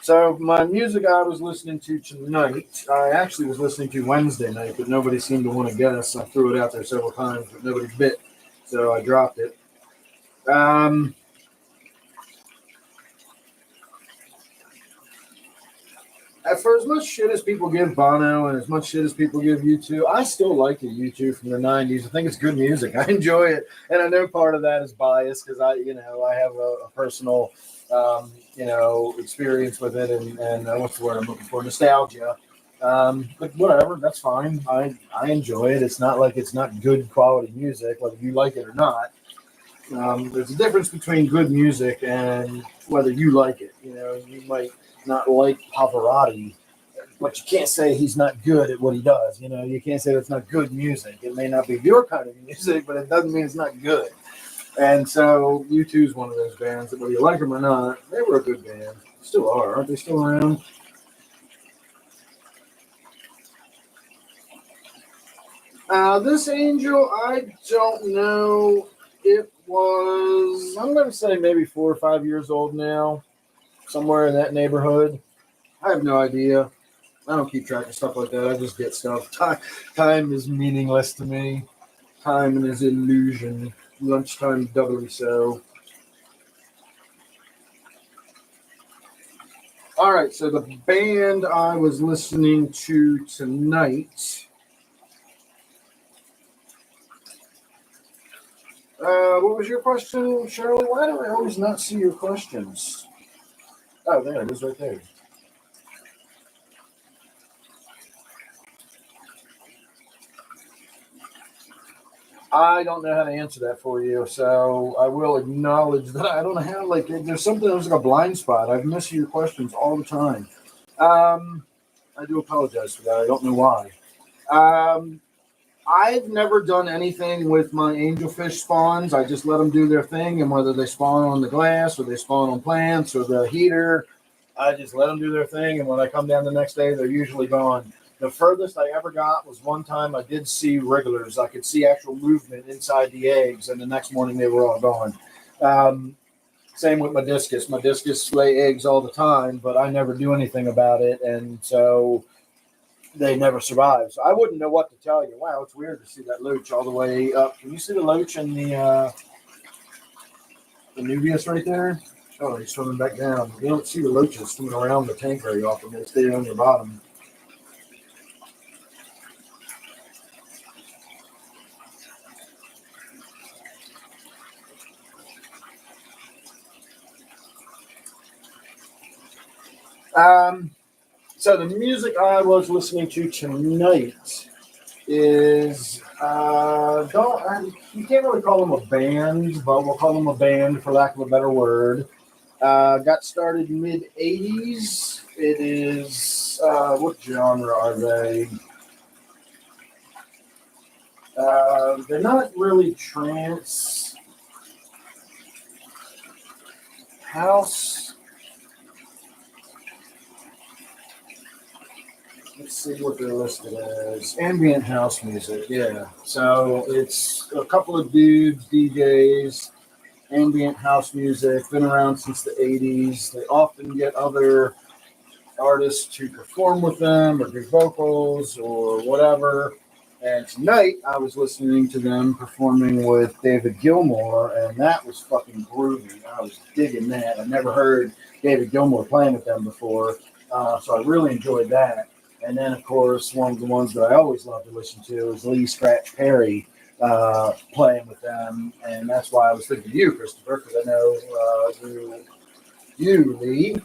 So my music I was listening to tonight, I actually was listening to Wednesday night, but nobody seemed to want to guess. I threw it out there several times, but nobody bit, so I dropped it. Um, For as much shit as people give Bono and as much shit as people give U2, I still like the U2 from the '90s. I think it's good music. I enjoy it, and I know part of that is bias because I have a personal, experience with it, and what's the word I'm looking for? Nostalgia. But whatever, that's fine. I enjoy it. It's not like it's not good quality music, whether you like it or not. There's a difference between good music and whether you like it. You might not like Pavarotti, but you can't say he's not good at what he does. You can't say it's not good music. It may not be your kind of music, but it doesn't mean it's not good. And so U2 is one of those bands that whether you like them or not, they were a good band. Still are. Aren't they still around? This angel, I don't know. It was, I'm going to say maybe 4 or 5 years old now, somewhere in that neighborhood. I have no idea. I don't keep track of stuff like that. I just get stuff. Time is meaningless to me. Time is illusion. Lunchtime doubly so. All right, so the band I was listening to tonight. What was your question, Shirley? Why do I always not see your questions? Oh, there it is right there. I don't know how to answer that for you, so I will acknowledge that I don't have, there's something that was like a blind spot. I've missed your questions all the time. I do apologize for that. I don't know why. I've never done anything with my angelfish spawns. I just let them do their thing, and whether they spawn on the glass or they spawn on plants or the heater, I just let them do their thing, and when I come down the next day, they're usually gone. The furthest I ever got was one time I did see wrigglers. I could see actual movement inside the eggs, and the next morning they were all gone. Same with my discus. My discus lay eggs all the time, but I never do anything about it, and so they never survive. So I wouldn't know what to tell you. Wow, it's weird to see that loach all the way up. Can you see the loach in the Nubius right there? Oh, he's swimming back down. You don't see the loaches swimming around the tank very often. They stay on your bottom. So the music I was listening to tonight is you can't really call them a band, but we'll call them a band for lack of a better word. Got started mid '80s. It is what genre are they? They're not really trance, house. Let's see what they're listed as. Ambient house music, yeah. So it's a couple of dudes, DJs, ambient house music, been around since the 80s. They often get other artists to perform with them or do vocals or whatever. And tonight I was listening to them performing with David Gilmour, and that was fucking groovy. I was digging that. I never heard David Gilmour playing with them before, so I really enjoyed that. And then, of course, one of the ones that I always love to listen to is Lee Scratch Perry playing with them. And that's why I was thinking of you, Christopher, because I know you, Lee.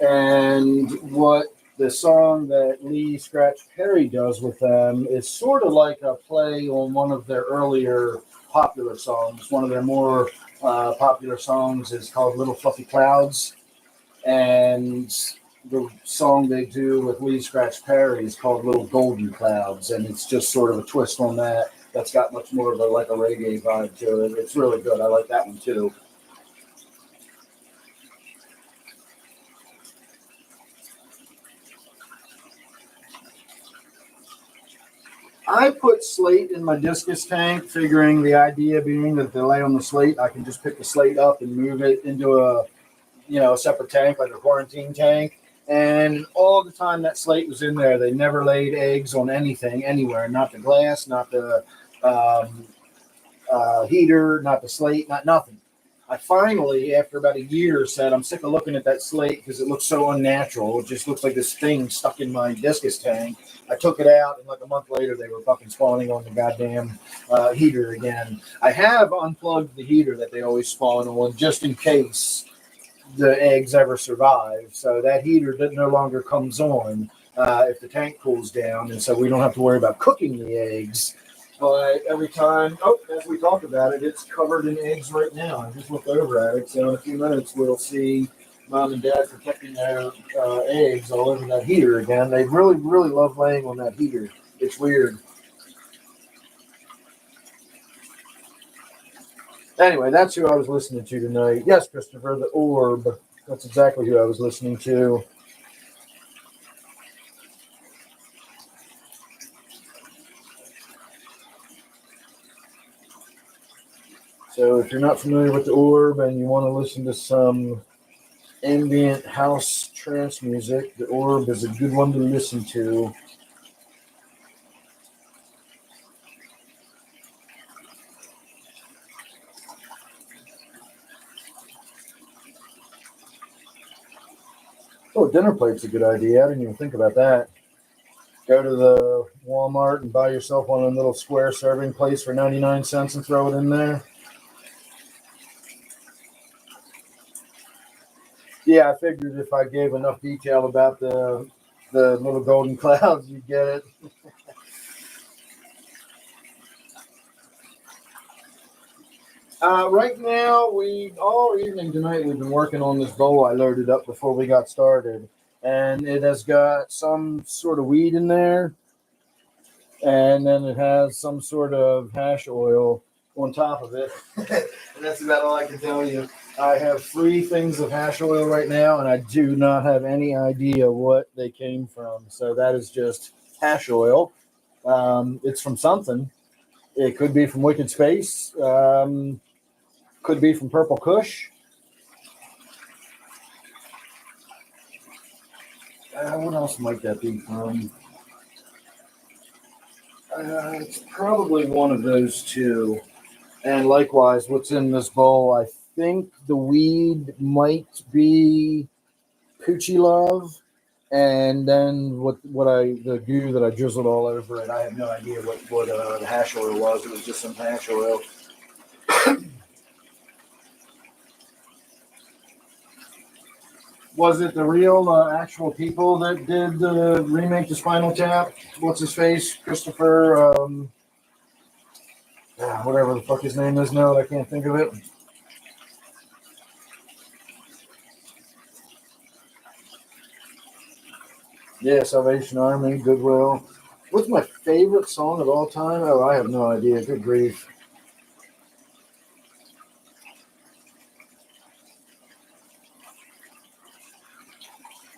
And what the song that Lee Scratch Perry does with them is sort of like a play on one of their earlier popular songs. One of their more popular songs is called Little Fluffy Clouds. And the song they do with Lee Scratch Perry is called Little Golden Clouds, and it's just sort of a twist on that. That's got much more of a reggae vibe to it. It's really good. I like that one too. I put slate in my discus tank, figuring the idea being that if they lay on the slate, I can just pick the slate up and move it into a separate tank, like a quarantine tank. And all the time that slate was in there, they never laid eggs on anything, anywhere. Not the glass, not the heater, not the slate, not nothing. I finally, after about a year, said I'm sick of looking at that slate because it looks so unnatural. It just looks like this thing stuck in my discus tank. I took it out, and like a month later, they were fucking spawning on the goddamn heater again. I have unplugged the heater that they always spawn on just in case the eggs ever survive. So that heater no longer comes on if the tank cools down, and so we don't have to worry about cooking the eggs. But every time, as we talk about it, it's covered in eggs right now. I just looked over at it, so in a few minutes we'll see Mom and Dad protecting their eggs all over that heater again. They really, really love laying on that heater. It's weird. Anyway, that's who I was listening to tonight. Yes, Christopher, the Orb. That's exactly who I was listening to. So if you're not familiar with the Orb and you want to listen to some ambient house trance music, the Orb is a good one to listen to. Oh, dinner plate's a good idea. I didn't even think about that. Go to the Walmart and buy yourself one of them little square serving plates for 99 cents and throw it in there. Yeah, I figured if I gave enough detail about the little golden clouds, you'd get it. Right now, all evening tonight we've been working on this bowl I loaded up before we got started, and it has got some sort of weed in there, and then it has some sort of hash oil on top of it, and that's about all I can tell you. I have 3 things of hash oil right now, and I do not have any idea what they came from. So that is just hash oil. It's from something. It could be from Wicked Space. Could be from Purple Kush. What else might that be from? It's probably one of those 2. And likewise, what's in this bowl, I think the weed might be Poochie Love. And then the goo that I drizzled all over it, I have no idea what the hash oil was. It was just some hash oil. Was it the real actual people that did the remake to Spinal Tap? What's his face? Christopher, whatever the fuck his name is now, I can't think of it. Yeah, Salvation Army, Goodwill. What's my favorite song of all time? Oh, I have no idea. Good grief.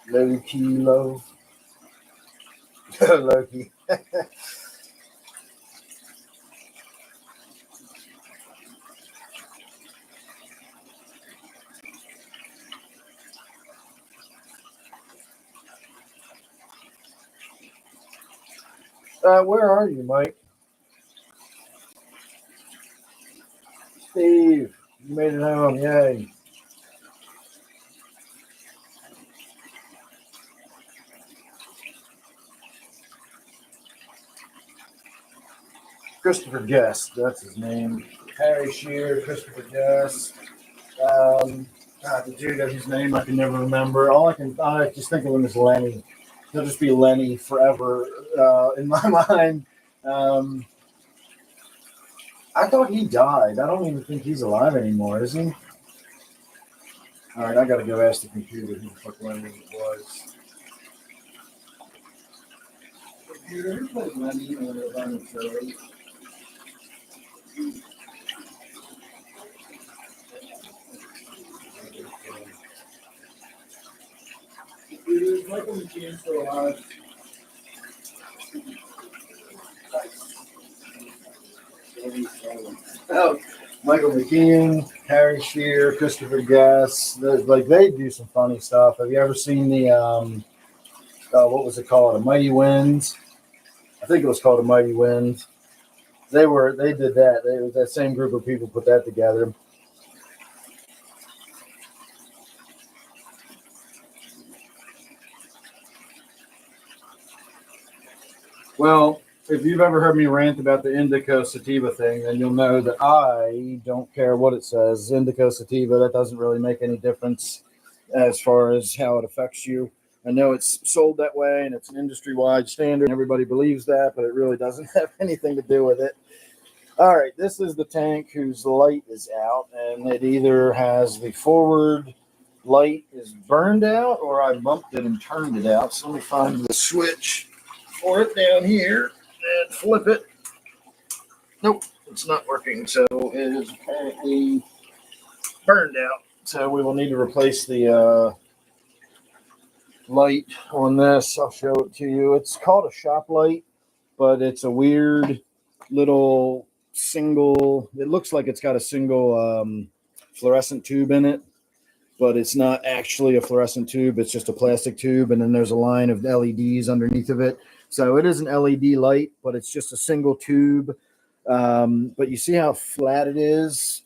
Low-key love. Low-key. Where are you, Mike? Steve, you made it home. Yay. Christopher Guest, that's his name. Harry Shearer, Christopher Guest. The dude whose name I can never remember. I just think of him as Lenny. He'll just be Lenny forever in my mind. I thought he died. I don't even think he's alive anymore, is he? All right, I got to go ask the computer who the fuck Lenny was. Computer, who played Lenny on the Running Show? Is Michael McKean still alive? Oh, Michael McKean, Harry Shearer, Christopher Guest. They do some funny stuff. Have you ever seen the what was it called? A Mighty Wind? I think it was called A Mighty Wind. They did that. That same group of people put that together. Well, if you've ever heard me rant about the indica sativa thing, then you'll know that I don't care what it says. Indica sativa, that doesn't really make any difference as far as how it affects you. I know it's sold that way and it's an industry wide standard. Everybody believes that, but it really doesn't have anything to do with it. All right, this is the tank whose light is out, and it either has the forward light is burned out or I bumped it and turned it out. So let me find the switch for it down here and flip it. Nope, it's not working. So it is apparently burned out. So we will need to replace the light on this. I'll show it to you. It's called a shop light, but it's a weird little single. It looks like it's got a single fluorescent tube in it, but it's not actually a fluorescent tube. It's just a plastic tube, and then there's a line of LEDs underneath of it. So it is an LED light, but it's just a single tube. But you see how flat it is?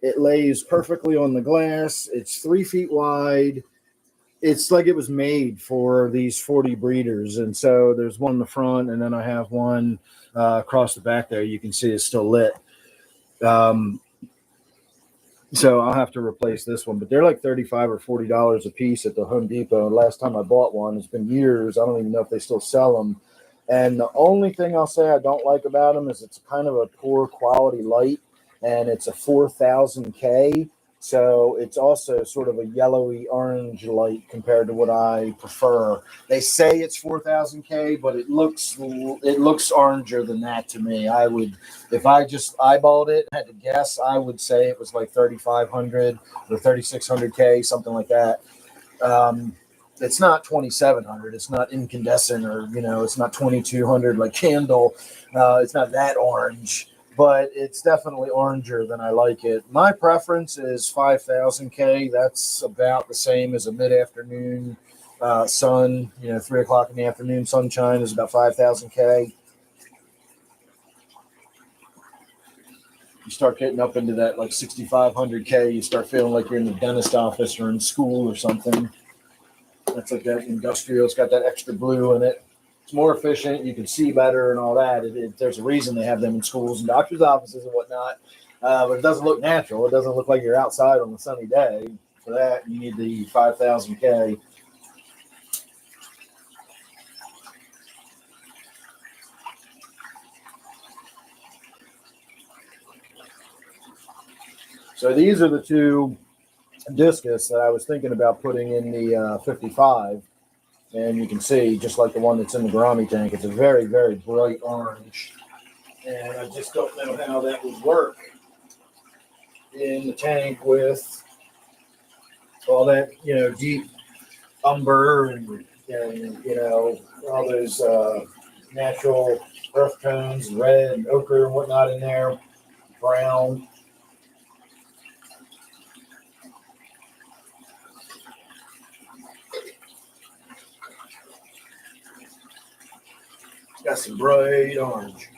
It lays perfectly on the glass. It's 3 feet wide. It's like it was made for these 40 breeders. And so there's one in the front, and then I have one across the back there. You can see it's still lit. So I'll have to replace this one, but they're like $35 or $40 a piece at the Home Depot. And last time I bought one, it's been years. I don't even know if they still sell them. And the only thing I'll say I don't like about them is it's kind of a poor quality light, and it's a 4000K. So it's also sort of a yellowy orange light compared to what I prefer. They say it's 4000K, but it looks oranger than that to me. I would, if I just eyeballed it, had to guess, I would say it was like 3500 or 3600K, something like that. It's not 2700. It's not incandescent, or it's not 2200 like candle. It's not that orange, but it's definitely oranger than I like it. My preference is 5000K. That's about the same as a mid-afternoon sun. 3 o'clock in the afternoon sunshine is about 5000K. You start getting up into that like 6500K, you start feeling like you're in the dentist office or in school or something. That's like that industrial. It's got that extra blue in it. It's more efficient. You can see better and all that. There's a reason they have them in schools and doctors' offices and whatnot. But it doesn't look natural. It doesn't look like you're outside on a sunny day. For that, you need the 5000K. So these are the two discus that I was thinking about putting in the 55. And you can see, just like the one that's in the gourami tank, it's a very, very bright orange. And I just don't know how that would work in the tank with all that, deep umber and all those natural earth tones, red and ochre and whatnot in there, brown. Got some bright orange.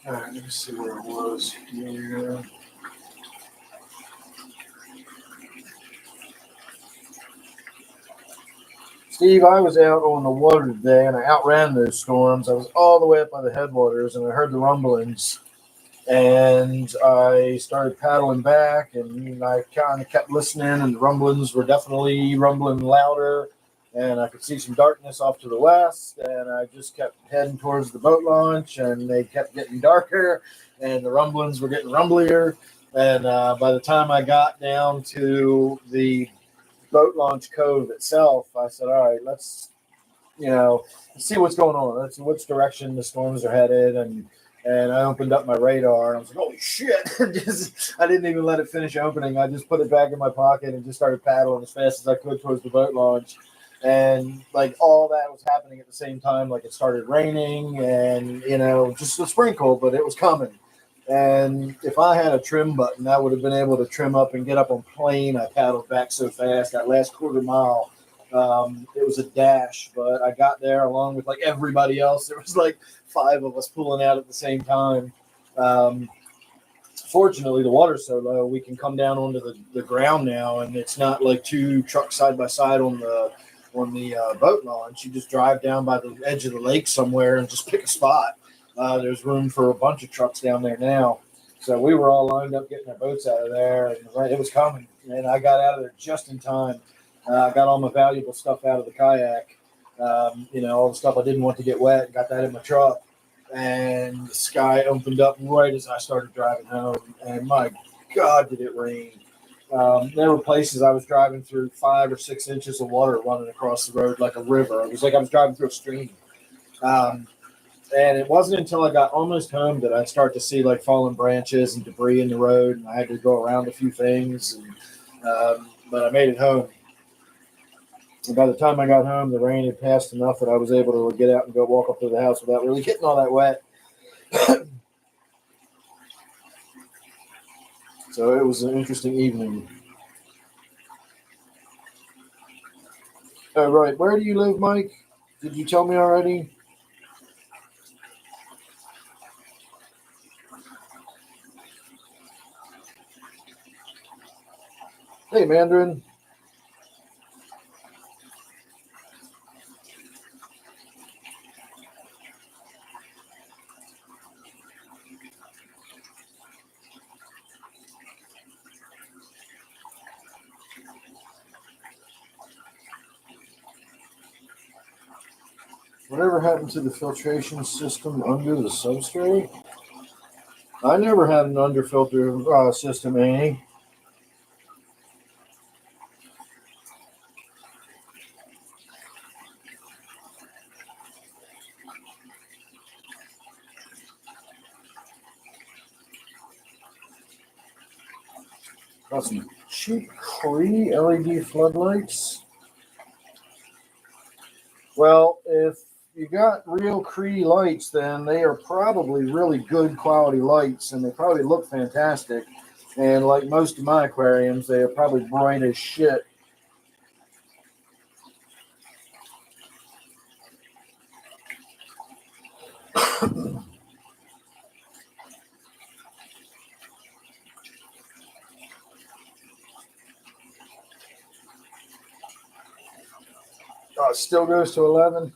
All right, let me see where it was here. Steve, I was out on the water today, and I outran those storms. I was all the way up by the headwaters, and I heard the rumblings. And I started paddling back, and I kind of kept listening, and the rumblings were definitely rumbling louder. And I could see some darkness off to the west, and I just kept heading towards the boat launch, and they kept getting darker, and the rumblings were getting rumblier. And by the time I got down to the boat launch cove itself, I said, all right, let's see what's going on. Let's see which direction the storms are headed. And I opened up my radar, and I was like, holy shit. I didn't even let it finish opening. I just put it back in my pocket and just started paddling as fast as I could towards the boat launch. And like all that was happening at the same time. Like it started raining and, just a sprinkle, but it was coming. And if I had a trim button, I would have been able to trim up and get up on plane. I paddled back so fast that last quarter mile. It was a dash, but I got there along with like everybody else. There was like 5 of us pulling out at the same time. Um, Fortunately, the water's so low, we can come down onto the ground now, and it's not like 2 trucks side by side on the boat launch. You just drive down by the edge of the lake somewhere and just pick a spot. There's room for a bunch of trucks down there now. So we were all lined up getting our boats out of there, and it was coming. And I got out of there just in time. I got all my valuable stuff out of the kayak. All the stuff I didn't want to get wet, got that in my truck. And the sky opened up right as I started driving home. And my God, did it rain. There were places I was driving through 5 or 6 inches of water running across the road like a river. It was like I was driving through a stream. And it wasn't until I got almost home that I start to see like fallen branches and debris in the road. And I had to go around a few things. But I made it home. And by the time I got home, the rain had passed enough that I was able to get out and go walk up to the house without really getting all that wet. So it was an interesting evening. All right, where do you live, Mike? Did you tell me already? Hey, Mandarin. Whatever happened to the filtration system under the substrate? I never had an underfilter system, Annie. Got some cheap Cree LED floodlights. Well, if you got real Cree lights, then they are probably really good quality lights, and they probably look fantastic. And like most of my aquariums, they are probably bright as shit. Oh, it still goes to 11.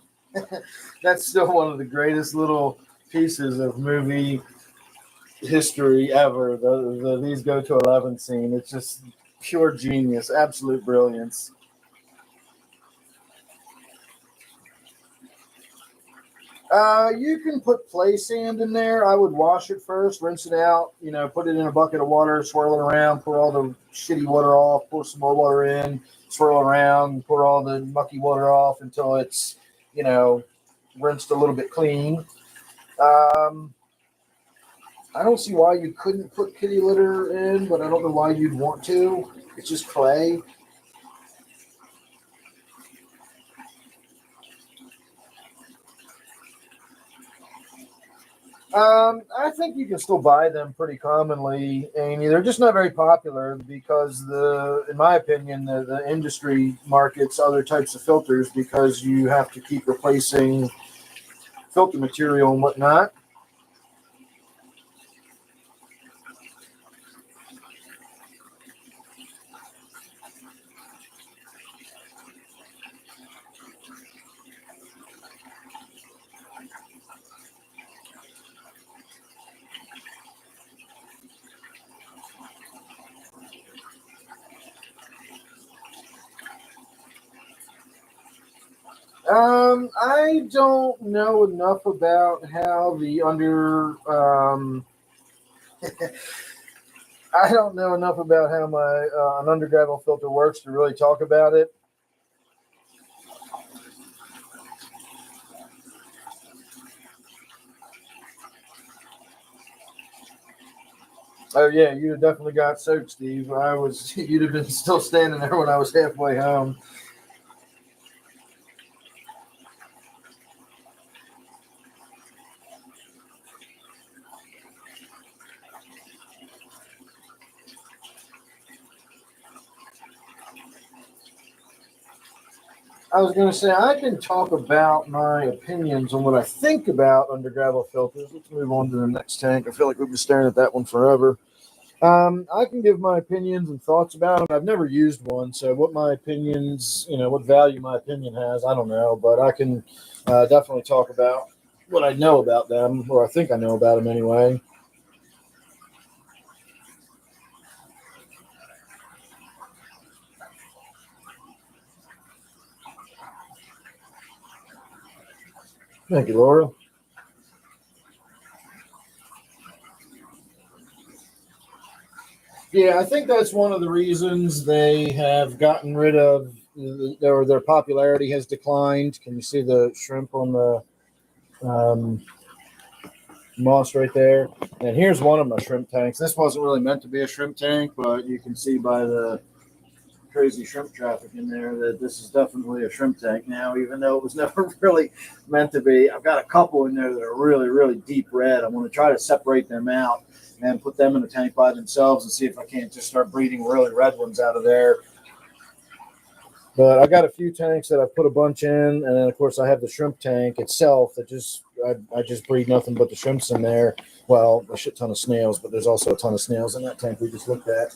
That's still one of the greatest little pieces of movie history ever. The these go to 11 scene. It's just pure genius, absolute brilliance. You can put play sand in there. I would wash it first, rinse it out, put it in a bucket of water, swirl it around, pour all the shitty water off, pour some more water in, swirl around, pour all the mucky water off until it's, rinsed a little bit clean. Um, I don't see why you couldn't put kitty litter in, but I don't know why you'd want to. It's just clay. I think you can still buy them pretty commonly, Amy. They're just not very popular because in my opinion, the industry markets other types of filters because you have to keep replacing filter material and whatnot. I don't know enough about how the under. I don't know enough about how my an undergravel filter works to really talk about it. Oh yeah, you'd have definitely got soaked, Steve. You'd have been still standing there when I was halfway home. I was going to say, I can talk about my opinions on what I think about under gravel filters. Let's move on to the next tank. I feel like we've been staring at that one forever. I can give my opinions and thoughts about them. I've never used one, so what my opinions, what value my opinion has, I don't know. But I can definitely talk about what I know about them, or I think I know about them anyway. Thank you, Laura. Yeah, I think that's one of the reasons they have gotten rid of, or their popularity has declined. Can you see the shrimp on the moss right there? And here's one of my shrimp tanks. This wasn't really meant to be a shrimp tank, but you can see by the crazy shrimp traffic in there that this is definitely a shrimp tank now, even though it was never really meant to be. I've got a couple in there that are really, really deep red. I'm going to try to separate them out and put them in a tank by themselves and see if I can't just start breeding really red ones out of there. But I got a few tanks that I put a bunch in, and then of course I have the shrimp tank itself that I just breed nothing but the shrimps in there. Well, a shit ton of snails, but there's also a ton of snails in that tank we just looked at.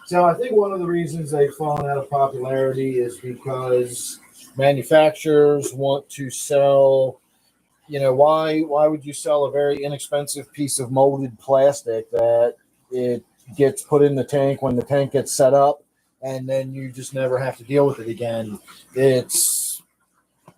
So I think one of the reasons they've fallen out of popularity is because manufacturers want to sell. Why would you sell a very inexpensive piece of molded plastic that it gets put in the tank when the tank gets set up, and then you just never have to deal with it again? It's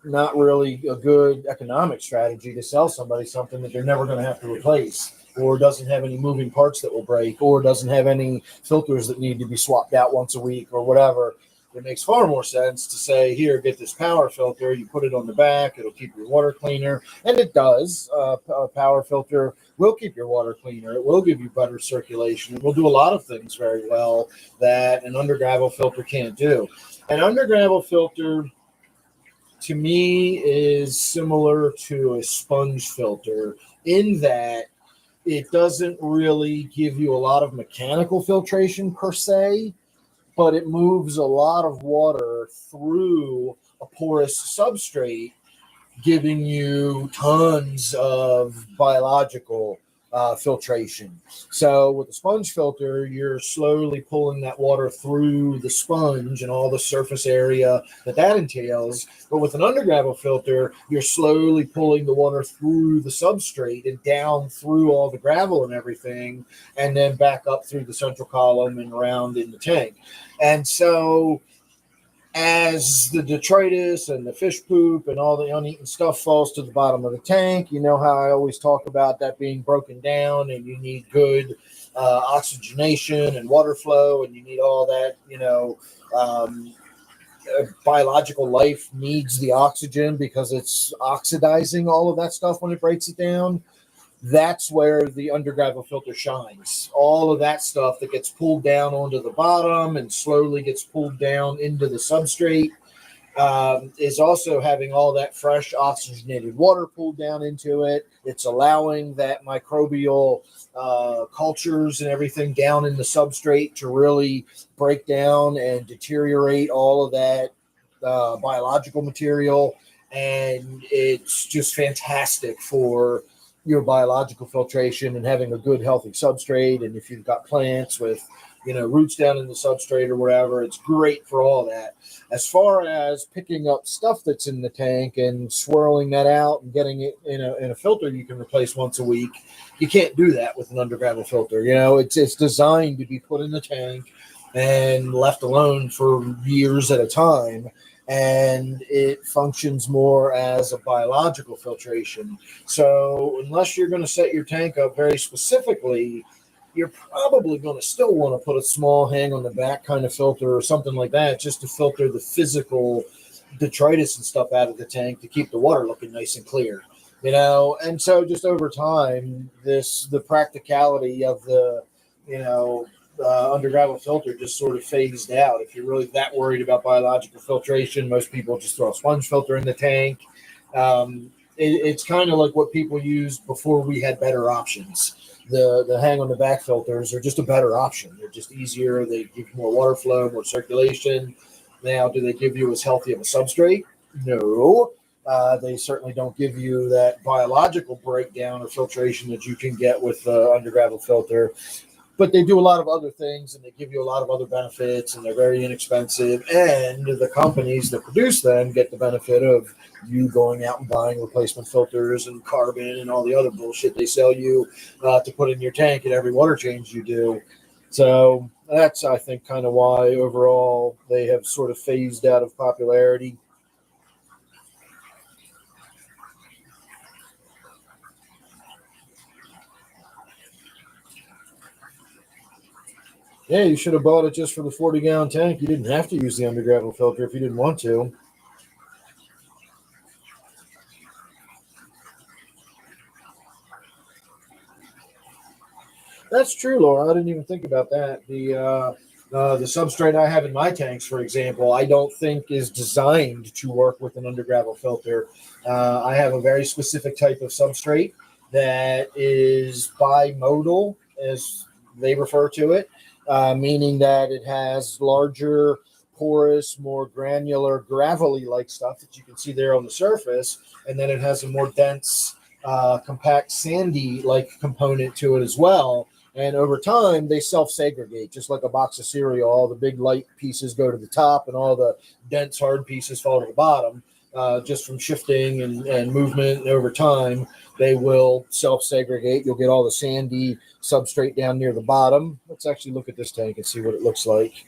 not really a good economic strategy to sell somebody something that they're never going to have to replace, or doesn't have any moving parts that will break, or doesn't have any filters that need to be swapped out once a week or whatever. It makes far more sense to say, here, get this power filter. You put it on the back. It'll keep your water cleaner. And it does. A power filter will keep your water cleaner. It will give you better circulation. It will do a lot of things very well that an under gravel filter can't do. An under gravel filter, to me, is similar to a sponge filter in that it doesn't really give you a lot of mechanical filtration per se, but it moves a lot of water through a porous substrate, giving you tons of biological filtration. So with the sponge filter, you're slowly pulling that water through the sponge and all the surface area that entails. But with an undergravel filter, you're slowly pulling the water through the substrate and down through all the gravel and everything, and then back up through the central column and around in the tank. And so as the detritus and the fish poop and all the uneaten stuff falls to the bottom of the tank, you know how I always talk about that being broken down, and you need good oxygenation and water flow, and you need all that, biological life needs the oxygen because it's oxidizing all of that stuff when it breaks it down. That's where the undergravel filter shines. All of that stuff that gets pulled down onto the bottom and slowly gets pulled down into the substrate is also having all that fresh oxygenated water pulled down into it. It's allowing that microbial cultures and everything down in the substrate to really break down and deteriorate all of that biological material. And it's just fantastic for your biological filtration and having a good healthy substrate. And if you've got plants with roots down in the substrate or whatever, it's great for all that. As far as picking up stuff that's in the tank and swirling that out and getting it in a filter you can replace once a week, you can't do that with an undergravel filter. It's designed to be put in the tank and left alone for years at a time, and it functions more as a biological filtration. So unless you're going to set your tank up very specifically, you're probably going to still want to put a small hang on the back kind of filter or something like that, just to filter the physical detritus and stuff out of the tank to keep the water looking nice and clear. And so just over time, the practicality of the undergravel filter just sort of phased out. If you're really that worried about biological filtration, most people just throw a sponge filter in the tank. It's kind of like what people used before we had better options. The hang on the back filters are just a better option. They're just easier. They give more water flow, more circulation. Now, do they give you as healthy of a substrate? No. They certainly don't give you that biological breakdown or filtration that you can get with the undergravel filter. But they do a lot of other things, and they give you a lot of other benefits, and they're very inexpensive. And the companies that produce them get the benefit of you going out and buying replacement filters and carbon and all the other bullshit they sell you to put in your tank at every water change you do. So that's, I think, kind of why overall they have sort of phased out of popularity. Yeah, you should have bought it just for the 40-gallon tank. You didn't have to use the undergravel filter if you didn't want to. That's true, Laura. I didn't even think about that. The substrate I have in my tanks, for example, I don't think is designed to work with an undergravel filter. I have a very specific type of substrate that is bimodal, as they refer to it, meaning that it has larger, porous, more granular, gravelly-like stuff that you can see there on the surface, and then it has a more dense, compact, sandy-like component to it as well. And over time, they self-segregate, just like a box of cereal. All the big light pieces go to the top, and all the dense, hard pieces fall to the bottom. Just from shifting and movement, and over time, they will self-segregate. You'll get all the sandy substrate down near the bottom. Let's actually look at this tank and see what it looks like.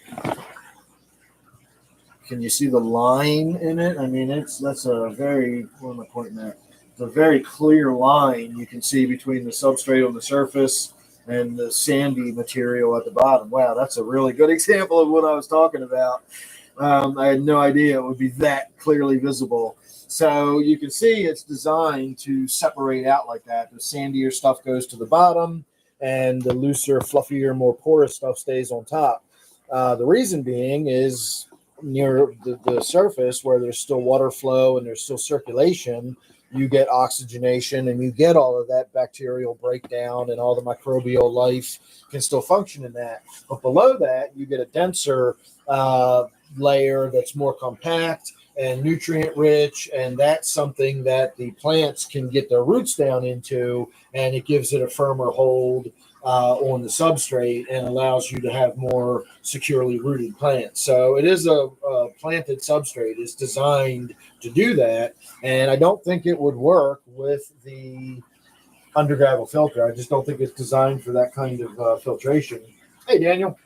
Can you see the line in it? I mean, that's a very, what am I pointing at? It's a very clear line you can see between the substrate on the surface and the sandy material at the bottom. Wow, that's a really good example of what I was talking about. I had no idea it would be that clearly visible. So you can see it's designed to separate out like that. The sandier stuff goes to the bottom, and the looser, fluffier, more porous stuff stays on top. The reason being is near the surface where there's still water flow and there's still circulation, you get oxygenation and you get all of that bacterial breakdown, and all the microbial life can still function in that. But below that, you get a denser layer that's more compact and nutrient rich, and that's something that the plants can get their roots down into, and it gives it a firmer hold on the substrate and allows you to have more securely rooted plants. So it is a planted substrate. It's designed to do that, and I don't think it would work with the undergravel filter. I just don't think it's designed for that kind of filtration. Hey, Daniel.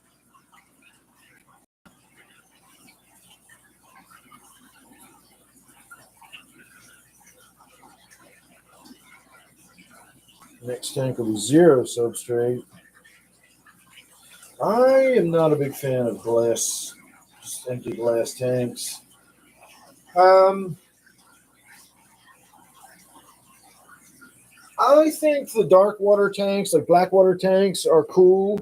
Next tank will be zero substrate. I am not a big fan of glass, just empty glass tanks. I think the dark water tanks, like black water tanks, are cool.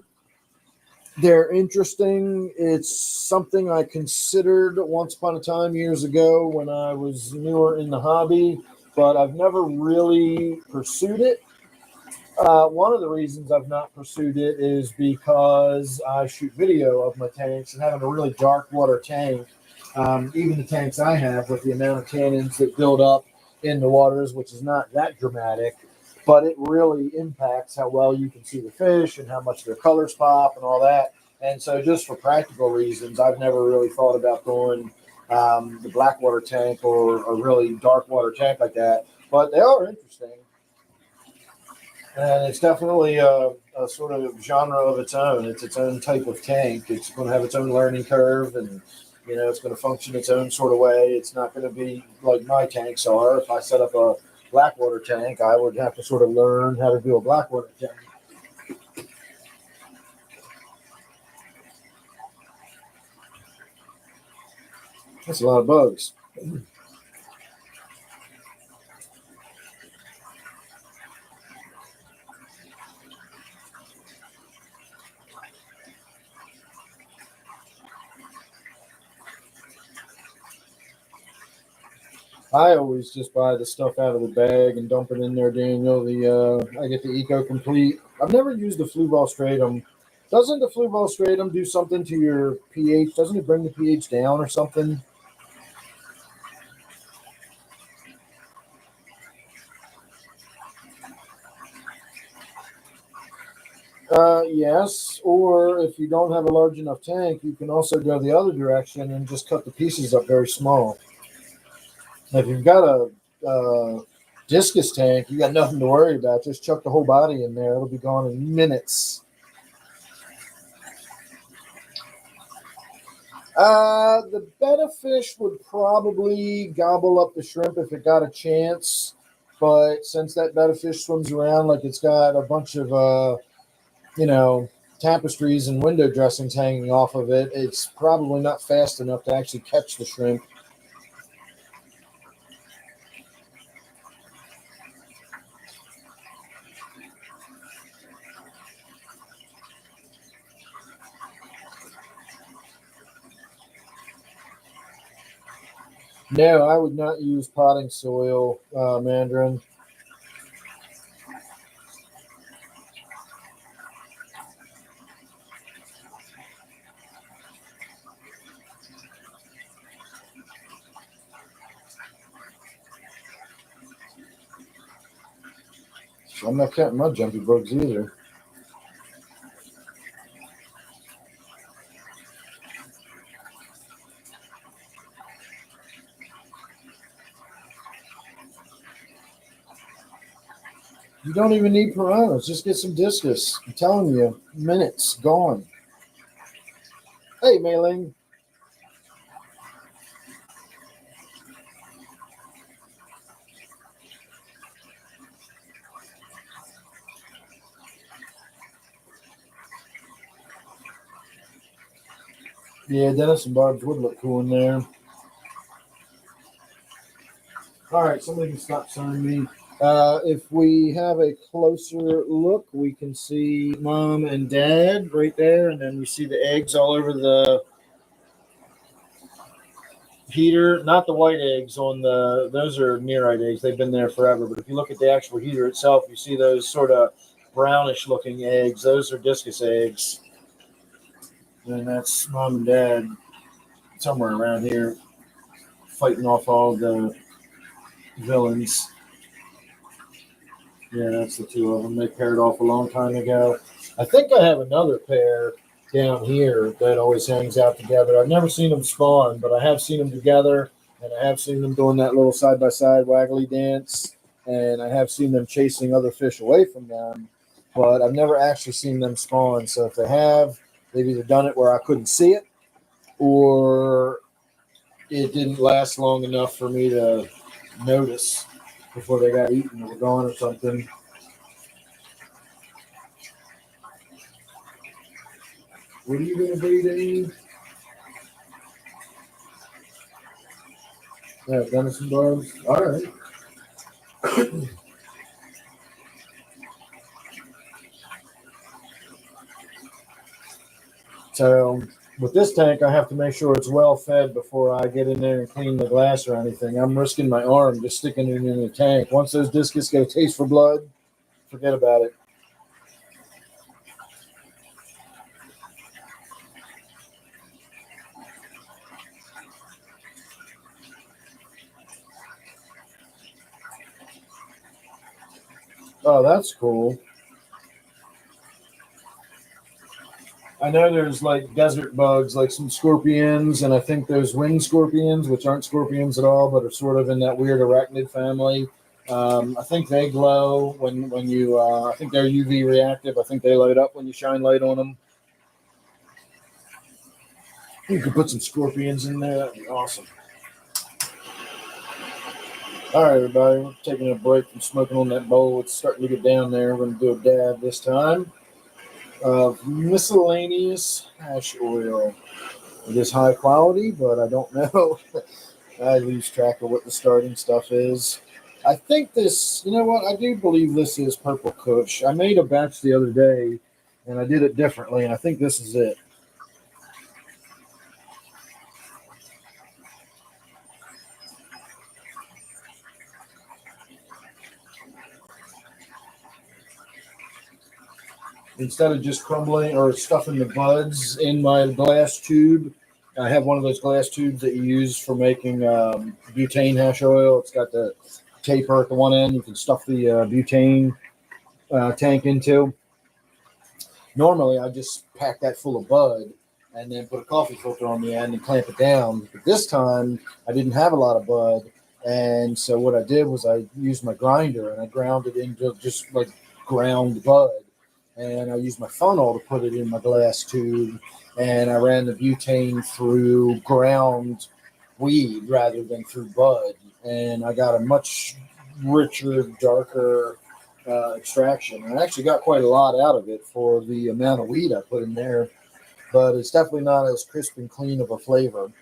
They're interesting. It's something I considered once upon a time years ago when I was newer in the hobby, but I've never really pursued it. One of the reasons I've not pursued it is because I shoot video of my tanks, and having a really dark water tank, even the tanks I have with the amount of tannins that build up in the waters, which is not that dramatic, but it really impacts how well you can see the fish and how much their colors pop and all that. And so just for practical reasons, I've never really thought about going the black water tank or a really dark water tank like that, but they are interesting. And it's definitely a sort of genre of its own. It's its own type of tank. It's going to have its own learning curve, and it's going to function its own sort of way. It's not going to be like my tanks are. If I set up a blackwater tank, I would have to sort of learn how to do a blackwater tank. That's a lot of bugs. I always just buy the stuff out of the bag and dump it in there, Daniel. I get the Eco Complete. I've never used the Flu Ball Stratum. Doesn't the fluvostratum do something to your pH? Doesn't it bring the pH down or something? Yes. Or if you don't have a large enough tank, you can also go the other direction and just cut the pieces up very small. If you've got a discus tank, you got nothing to worry about. Just chuck the whole body in there; it'll be gone in minutes. The betta fish would probably gobble up the shrimp if it got a chance, but since that betta fish swims around like it's got a bunch of you know tapestries and window dressings hanging off of it, it's probably not fast enough to actually catch the shrimp. No, I would not use potting soil, Mandarin. I'm not counting my jumpy bugs either. You don't even need piranhas. Just get some discus. I'm telling you, minutes gone. Hey, Mailing. Yeah, Dennis and Barb's would look cool in there. All right, somebody can stop signing me. If we have a closer look, we can see mom and dad right there, and then we see the eggs all over the heater. Not the white eggs on the; those are nearite eggs. They've been there forever. But if you look at the actual heater itself, you see those sort of brownish-looking eggs. Those are discus eggs. And that's mom and dad somewhere around here fighting off all the villains. Yeah, that's the two of them. They paired off a long time ago. I think I have another pair down here that always hangs out together. I've never seen them spawn, but I have seen them together, and I have seen them doing that little side by side waggly dance, and I have seen them chasing other fish away from them, but I've never actually seen them spawn. So if they have, they've either done it where I couldn't see it, or it didn't last long enough for me to notice before they got eaten or gone or something. What are you going to breed in? Yeah, venison bugs. All right. So with this tank, I have to make sure it's well fed before I get in there and clean the glass or anything. I'm risking my arm just sticking it in the tank. Once those discus get a taste for blood, forget about it. Oh, that's cool. I know there's like desert bugs, like some scorpions, and I think those wind scorpions, which aren't scorpions at all, but are sort of in that weird arachnid family. I think they glow when you. I think they're UV reactive. I think they light up when you shine light on them. You could put some scorpions in there. That'd be awesome. All right, everybody. We're taking a break from smoking on that bowl. It's starting to get down there. We're going to do a dab this time of miscellaneous hash oil. It is high quality, but I don't know. I lose track of what the starting stuff is. I think this, you know what? I do believe this is Purple Kush. I made a batch the other day and I did it differently, and I think this is it. instead of just crumbling or stuffing the buds in my glass tube, I have one of those glass tubes that you use for making butane hash oil. It's got the taper at the one end. You can stuff the butane tank into. Normally, I just pack that full of bud and then put a coffee filter on the end and clamp it down. But this time, I didn't have a lot of bud. And so what I did was I used my grinder and I ground it into just like ground bud. And I used my funnel to put it in my glass tube. And I ran the butane through ground weed rather than through bud. And I got a much richer, darker extraction. And I actually got quite a lot out of it for the amount of weed I put in there. But it's definitely not as crisp and clean of a flavor.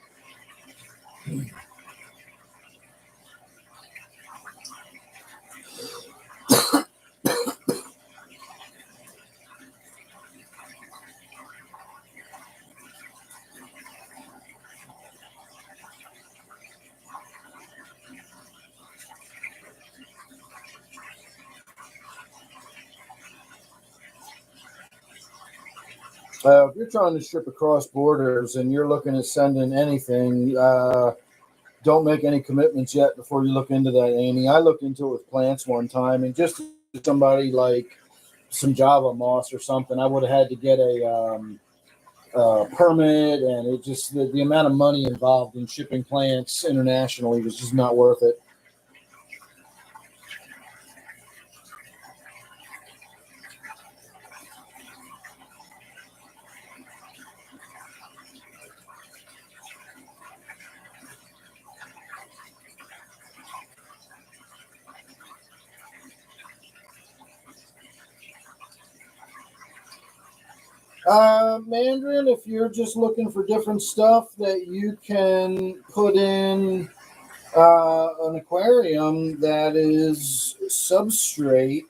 If you're trying to ship across borders and you're looking at sending anything, don't make any commitments yet before you look into that, Annie. I looked into it with plants one time, and just somebody like some Java moss or something, I would have had to get a permit, and it just the amount of money involved in shipping plants internationally was just not worth it. Mandarin, if you're just looking for different stuff that you can put in an aquarium that is substrate,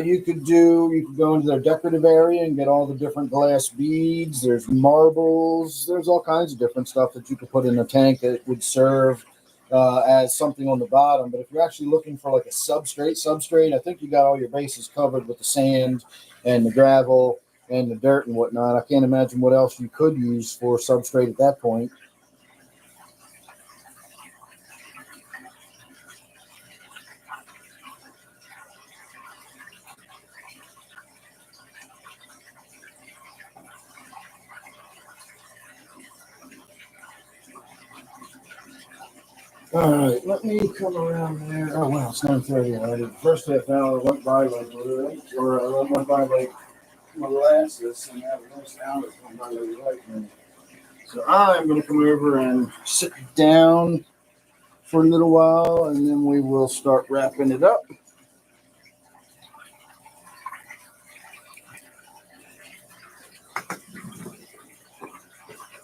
you could go into their decorative area and get all the different glass beads. There's marbles. There's all kinds of different stuff that you could put in a tank that would serve as something on the bottom. But if you're actually looking for like a substrate, I think you got all your bases covered with the sand and the gravel and the dirt and whatnot. I can't imagine what else you could use for substrate at that point. All right, let me come around there. Oh, wow, it's 9:30 already. The first half hour went by like, went by like molasses, and now the next hour is going by like lightning. So I'm going to come over and sit down for a little while, and then we will start wrapping it up.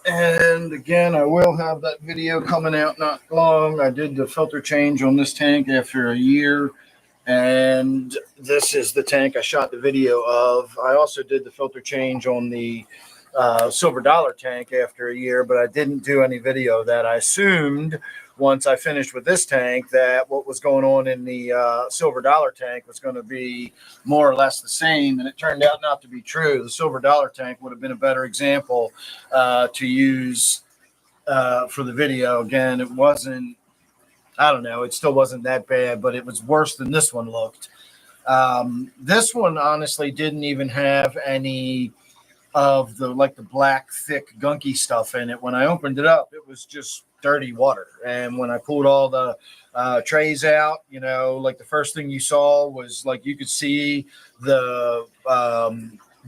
And again, I will have that video coming out not long. I did the filter change on this tank after a year, and this is the tank I shot the video of. I also did the filter change on the silver dollar tank after a year, but I didn't do any video of that. I assumed once I finished with this tank that what was going on in the silver dollar tank was going to be more or less the same, and it turned out not to be true. The silver dollar tank would have been a better example to use for the video. Again, it wasn't, I don't know, it still wasn't that bad, but it was worse than this one looked. This one honestly didn't even have any of the black thick gunky stuff in it. When I opened it up, it was just dirty water. And when I pulled all the trays out, the first thing you saw was you could see the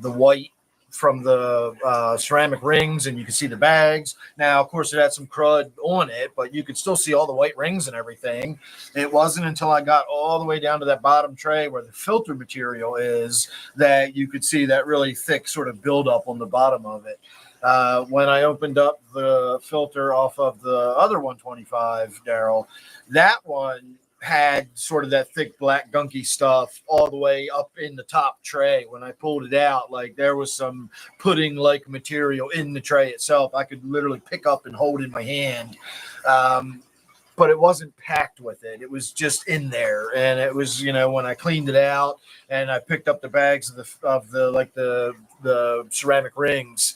white from the ceramic rings, and you could see the bags. Now, of course, it had some crud on it, but you could still see all the white rings and everything. It wasn't until I got all the way down to that bottom tray where the filter material is that you could see that really thick sort of buildup on the bottom of it. When I opened up the filter off of the other 125, Daryl, that one had sort of that thick black gunky stuff all the way up in the top tray. When I pulled it out, there was some pudding like material in the tray itself. I could literally pick up and hold in my hand. but it wasn't packed with it. It was just in there, and it was, when I cleaned it out and I picked up the bags of the ceramic rings,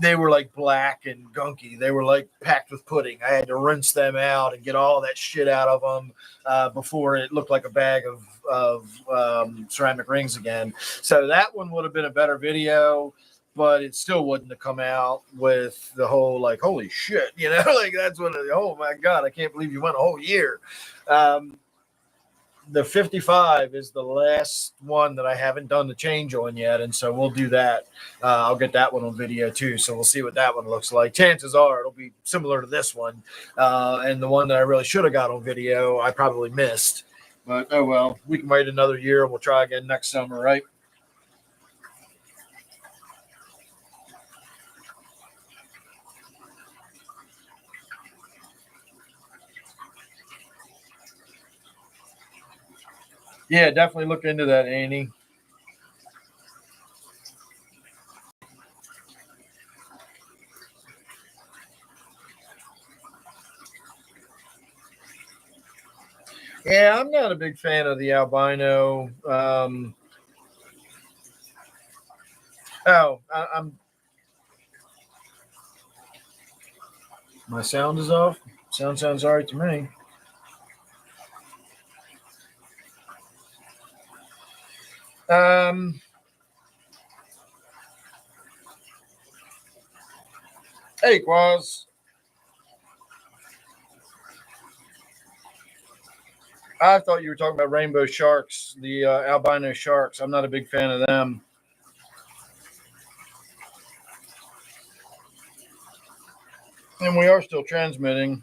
they were like black and gunky. They were like packed with pudding. I had to rinse them out and get all that shit out of them before it looked like a bag of ceramic rings again. So that one would have been a better video, but it still wouldn't have come out with the whole like, holy shit, like that's what, oh my God, I can't believe you went a whole year. The 55 is the last one that I haven't done the change on yet, and so we'll do that. I'll get that one on video too, so we'll see what that one looks like. Chances are it'll be similar to this one, and the one that I really should have got on video I probably missed, but oh well, we can wait another year and we'll try again next summer, right? Yeah, definitely look into that, Annie. Yeah, I'm not a big fan of the albino. I'm. My sound is off. Sound sounds all right to me. Hey, Quaz. I thought you were talking about rainbow sharks, the albino sharks. I'm not a big fan of them. And we are still transmitting.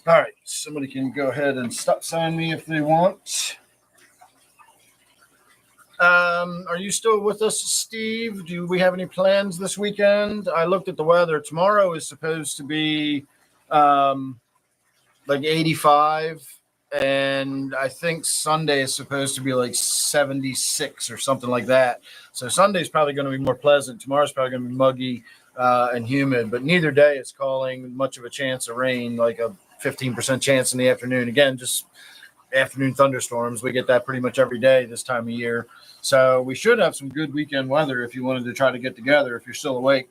All right, somebody can go ahead and stop sign me if they want. Are you still with us, Steve? Do we have any plans this weekend? I looked at the weather. Tomorrow is supposed to be like 85, and I think Sunday is supposed to be like 76 or something like that. So Sunday's probably going to be more pleasant. Tomorrow's probably going to be muggy and humid, but neither day is calling much of a chance of rain, like a 15% chance in the afternoon. Again, just afternoon thunderstorms. We get that pretty much every day this time of year. So we should have some good weekend weather if you wanted to try to get together, if you're still awake.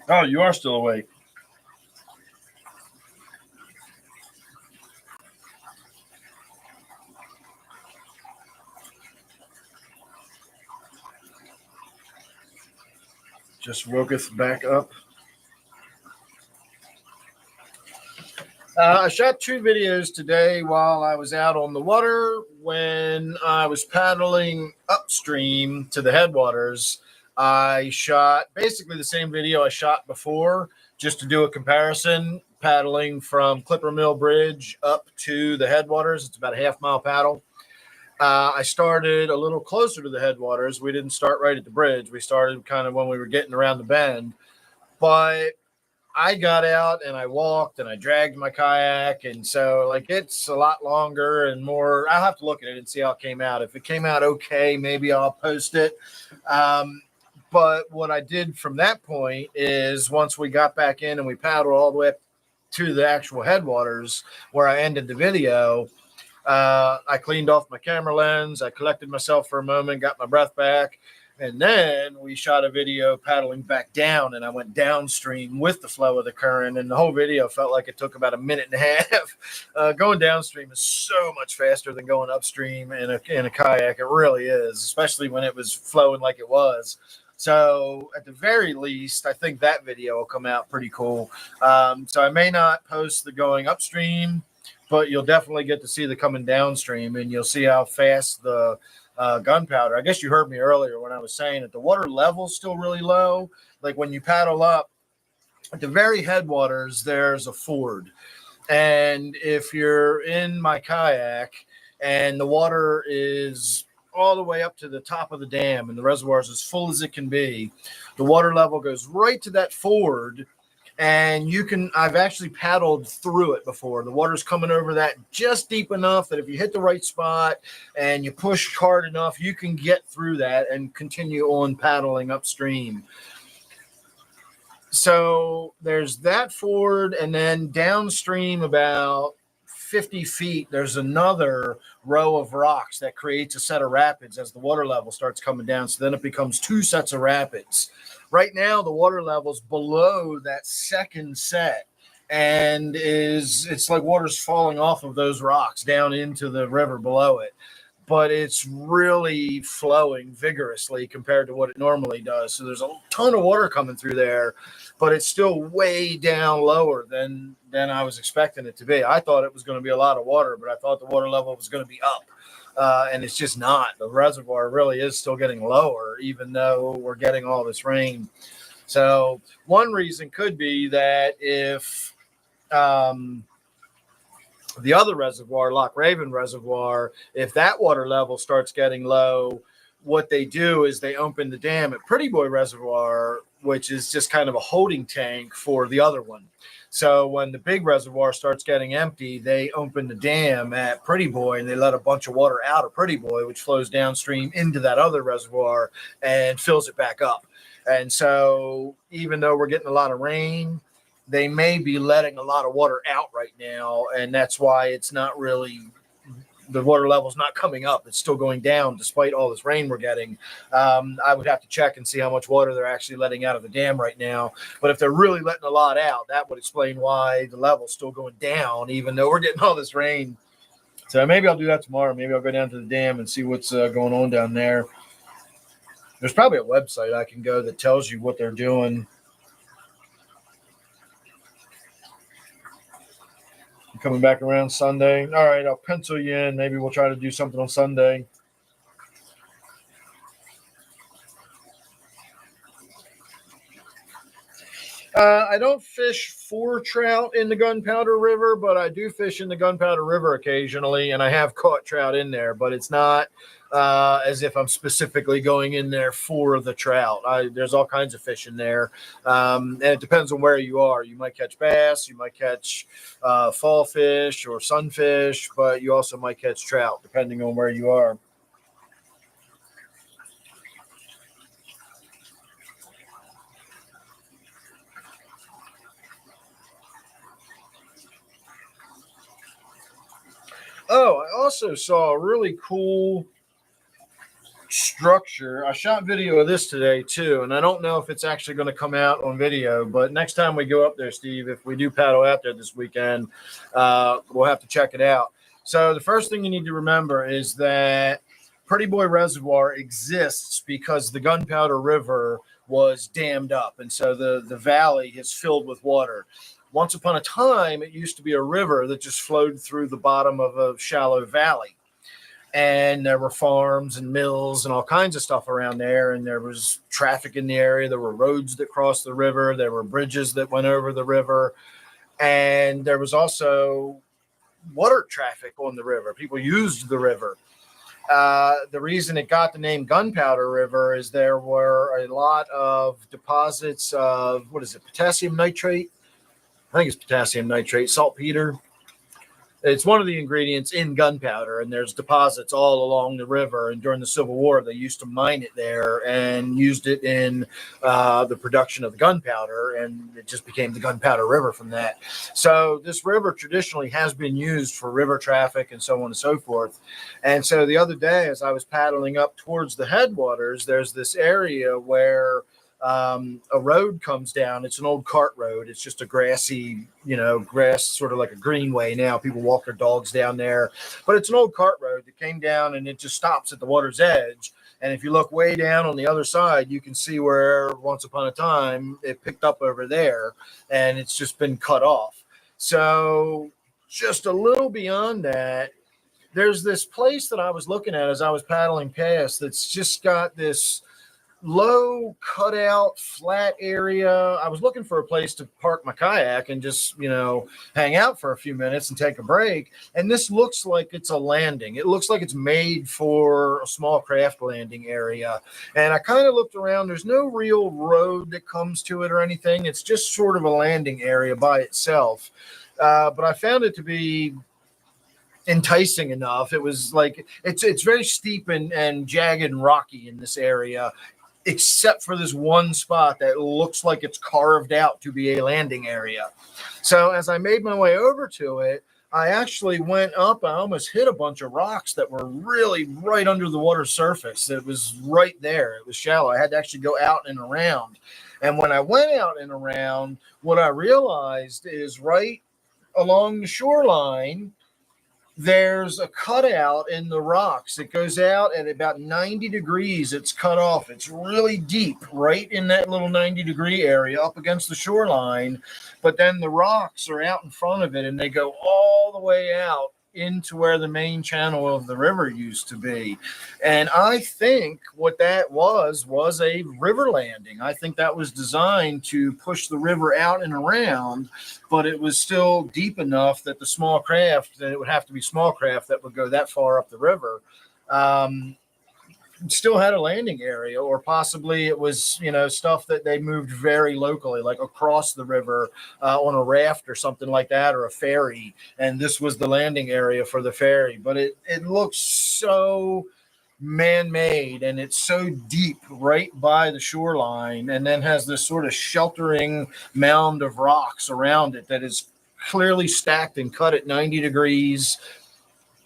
Oh, you are still awake. Just woketh back up. I shot 2 videos today while I was out on the water. When I was paddling upstream to the headwaters, I shot basically the same video I shot before, just to do a comparison, paddling from Clipper Mill Bridge up to the headwaters. It's about a half-mile paddle. I started a little closer to the headwaters. We didn't start right at the bridge. We started kind of when we were getting around the bend. But I got out and I walked and I dragged my kayak. And so, like, it's a lot longer and more. I'll have to look at it and see how it came out. If it came out okay, maybe I'll post it. But what I did from that point is once we got back in and we paddled all the way up to the actual headwaters where I ended the video, I cleaned off my camera lens. I collected myself for a moment, got my breath back. And then we shot a video paddling back down, and I went downstream with the flow of the current. And the whole video felt like it took about a minute and a half. Going downstream is so much faster than going upstream in a kayak. It really is, especially when it was flowing like it was. So at the very least, I think that video will come out pretty cool. So I may not post the going upstream, but you'll definitely get to see the coming downstream, and you'll see how fast the gunpowder. I guess you heard me earlier when I was saying that the water level is still really low. Like when you paddle up at the very headwaters, there's a ford. And if you're in my kayak and the water is all the way up to the top of the dam, and the reservoir is as full as it can be. The water level goes right to that ford, and I've actually paddled through it before. The water's coming over that just deep enough that if you hit the right spot and you push hard enough, you can get through that and continue on paddling upstream. So there's that ford, and then downstream about 50 feet, there's another row of rocks that creates a set of rapids as the water level starts coming down. So then it becomes two sets of rapids. Right now, the water level's below that second set, and it's like water's falling off of those rocks down into the river below it. But it's really flowing vigorously compared to what it normally does. So there's a ton of water coming through there, but it's still way down lower than I was expecting it to be. I thought it was going to be a lot of water, but I thought the water level was going to be up. And it's just not. The reservoir really is still getting lower, even though we're getting all this rain. So one reason could be that if the other reservoir, Loch Raven Reservoir, if that water level starts getting low, what they do is they open the dam at Pretty Boy Reservoir, which is just kind of a holding tank for the other one. So when the big reservoir starts getting empty, they open the dam at Pretty Boy and they let a bunch of water out of Pretty Boy, which flows downstream into that other reservoir and fills it back up. And so even though we're getting a lot of rain, they may be letting a lot of water out right now. And that's why it's not really, the water level's not coming up. It's still going down despite all this rain we're getting. I would have to check and see how much water they're actually letting out of the dam right now. But if they're really letting a lot out, that would explain why the level's still going down, even though we're getting all this rain. So maybe I'll do that tomorrow. Maybe I'll go down to the dam and see what's going on down there. There's probably a website I can go that tells you what they're doing. Coming back around Sunday. All right, I'll pencil you in. Maybe we'll try to do something on Sunday. I don't fish for trout in the Gunpowder River, but I do fish in the Gunpowder River occasionally, and I have caught trout in there, but it's not as if I'm specifically going in there for the trout. There's all kinds of fish in there, and it depends on where you are. You might catch bass, you might catch fall fish or sunfish, but you also might catch trout depending on where you are. Oh, I also saw a really cool structure. I shot video of this today too, and I don't know if it's actually going to come out on video, but next time we go up there, Steve, if we do paddle out there this weekend, we'll have to check it out. So the first thing you need to remember is that Pretty Boy Reservoir exists because the Gunpowder River was dammed up, and so the valley is filled with water. Once upon a time, it used to be a river that just flowed through the bottom of a shallow valley. And there were farms and mills and all kinds of stuff around there. And there was traffic in the area. There were roads that crossed the river. There were bridges that went over the river. And there was also water traffic on the river. People used the river. The reason it got the name Gunpowder River is there were a lot of deposits of, potassium nitrate? I think it's potassium nitrate, saltpeter. It's one of the ingredients in gunpowder, and there's deposits all along the river. And during the Civil War, they used to mine it there and used it in the production of the gunpowder, and it just became the Gunpowder River from that. So this river traditionally has been used for river traffic and so on and so forth. And so the other day, as I was paddling up towards the headwaters, there's this area where a road comes down. It's an old cart road. It's just a grassy, grass, sort of like a greenway now. People walk their dogs down there, but it's an old cart road that came down and it just stops at the water's edge. And if you look way down on the other side, you can see where once upon a time it picked up over there and it's just been cut off. So just a little beyond that, there's this place that I was looking at as I was paddling past that's just got this low cutout flat area. I was looking for a place to park my kayak and just, hang out for a few minutes and take a break. And this looks like it's a landing. It looks like it's made for a small craft landing area. And I kind of looked around. There's no real road that comes to it or anything. It's just sort of a landing area by itself. But I found it to be enticing enough. It was like it's very steep and jagged and rocky in this area, except for this one spot that looks like it's carved out to be a landing area. So as I made my way over to it, I actually went up. I almost hit a bunch of rocks that were really right under the water surface. It was right there. It was shallow. I had to actually go out and around. And when I went out and around, what I realized is right along the shoreline, there's a cutout in the rocks. It goes out at about 90 degrees. It's cut off. It's really deep, right in that little 90-degree area up against the shoreline. But then the rocks are out in front of it, and they go all the way out into where the main channel of the river used to be. And I think what that was a river landing. I think that was designed to push the river out and around, but it was still deep enough that the small craft, that it would have to be small craft that would go that far up the river, still had a landing area, or possibly it was, stuff that they moved very locally, like across the river on a raft or something like that, or a ferry. And this was the landing area for the ferry. But it looks so man-made, and it's so deep right by the shoreline, and then has this sort of sheltering mound of rocks around it that is clearly stacked and cut at 90 degrees.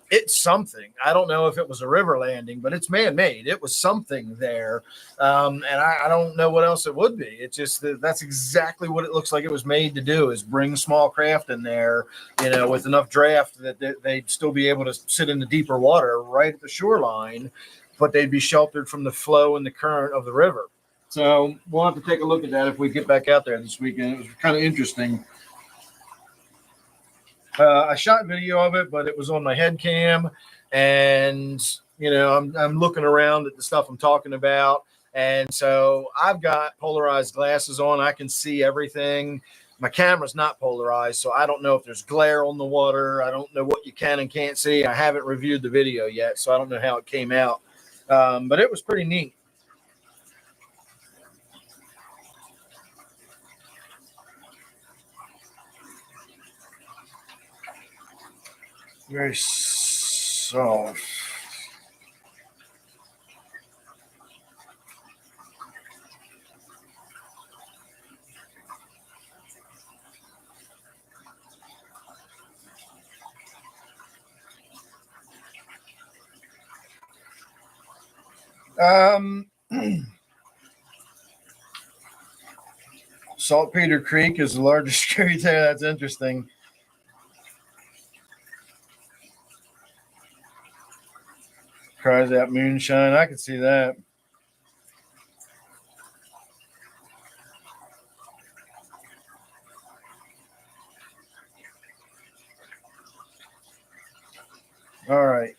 It's something. I don't know if it was a river landing, but it's man-made. It was something there. And I don't know what else it would be. It's just that's exactly what it looks like it was made to do, is bring small craft in there, with enough draft that they'd still be able to sit in the deeper water right at the shoreline, but they'd be sheltered from the flow and the current of the river. So we'll have to take a look at that if we get back out there this weekend. It was kind of interesting. I shot video of it, but it was on my head cam, and I'm looking around at the stuff I'm talking about, and so I've got polarized glasses on. I can see everything. My camera's not polarized, so I don't know if there's glare on the water. I don't know what you can and can't see. I haven't reviewed the video yet, so I don't know how it came out, but it was pretty neat. Very soft. Saltpeter Creek is the largest tributary. That's interesting. Cries out moonshine. I can see that. All right.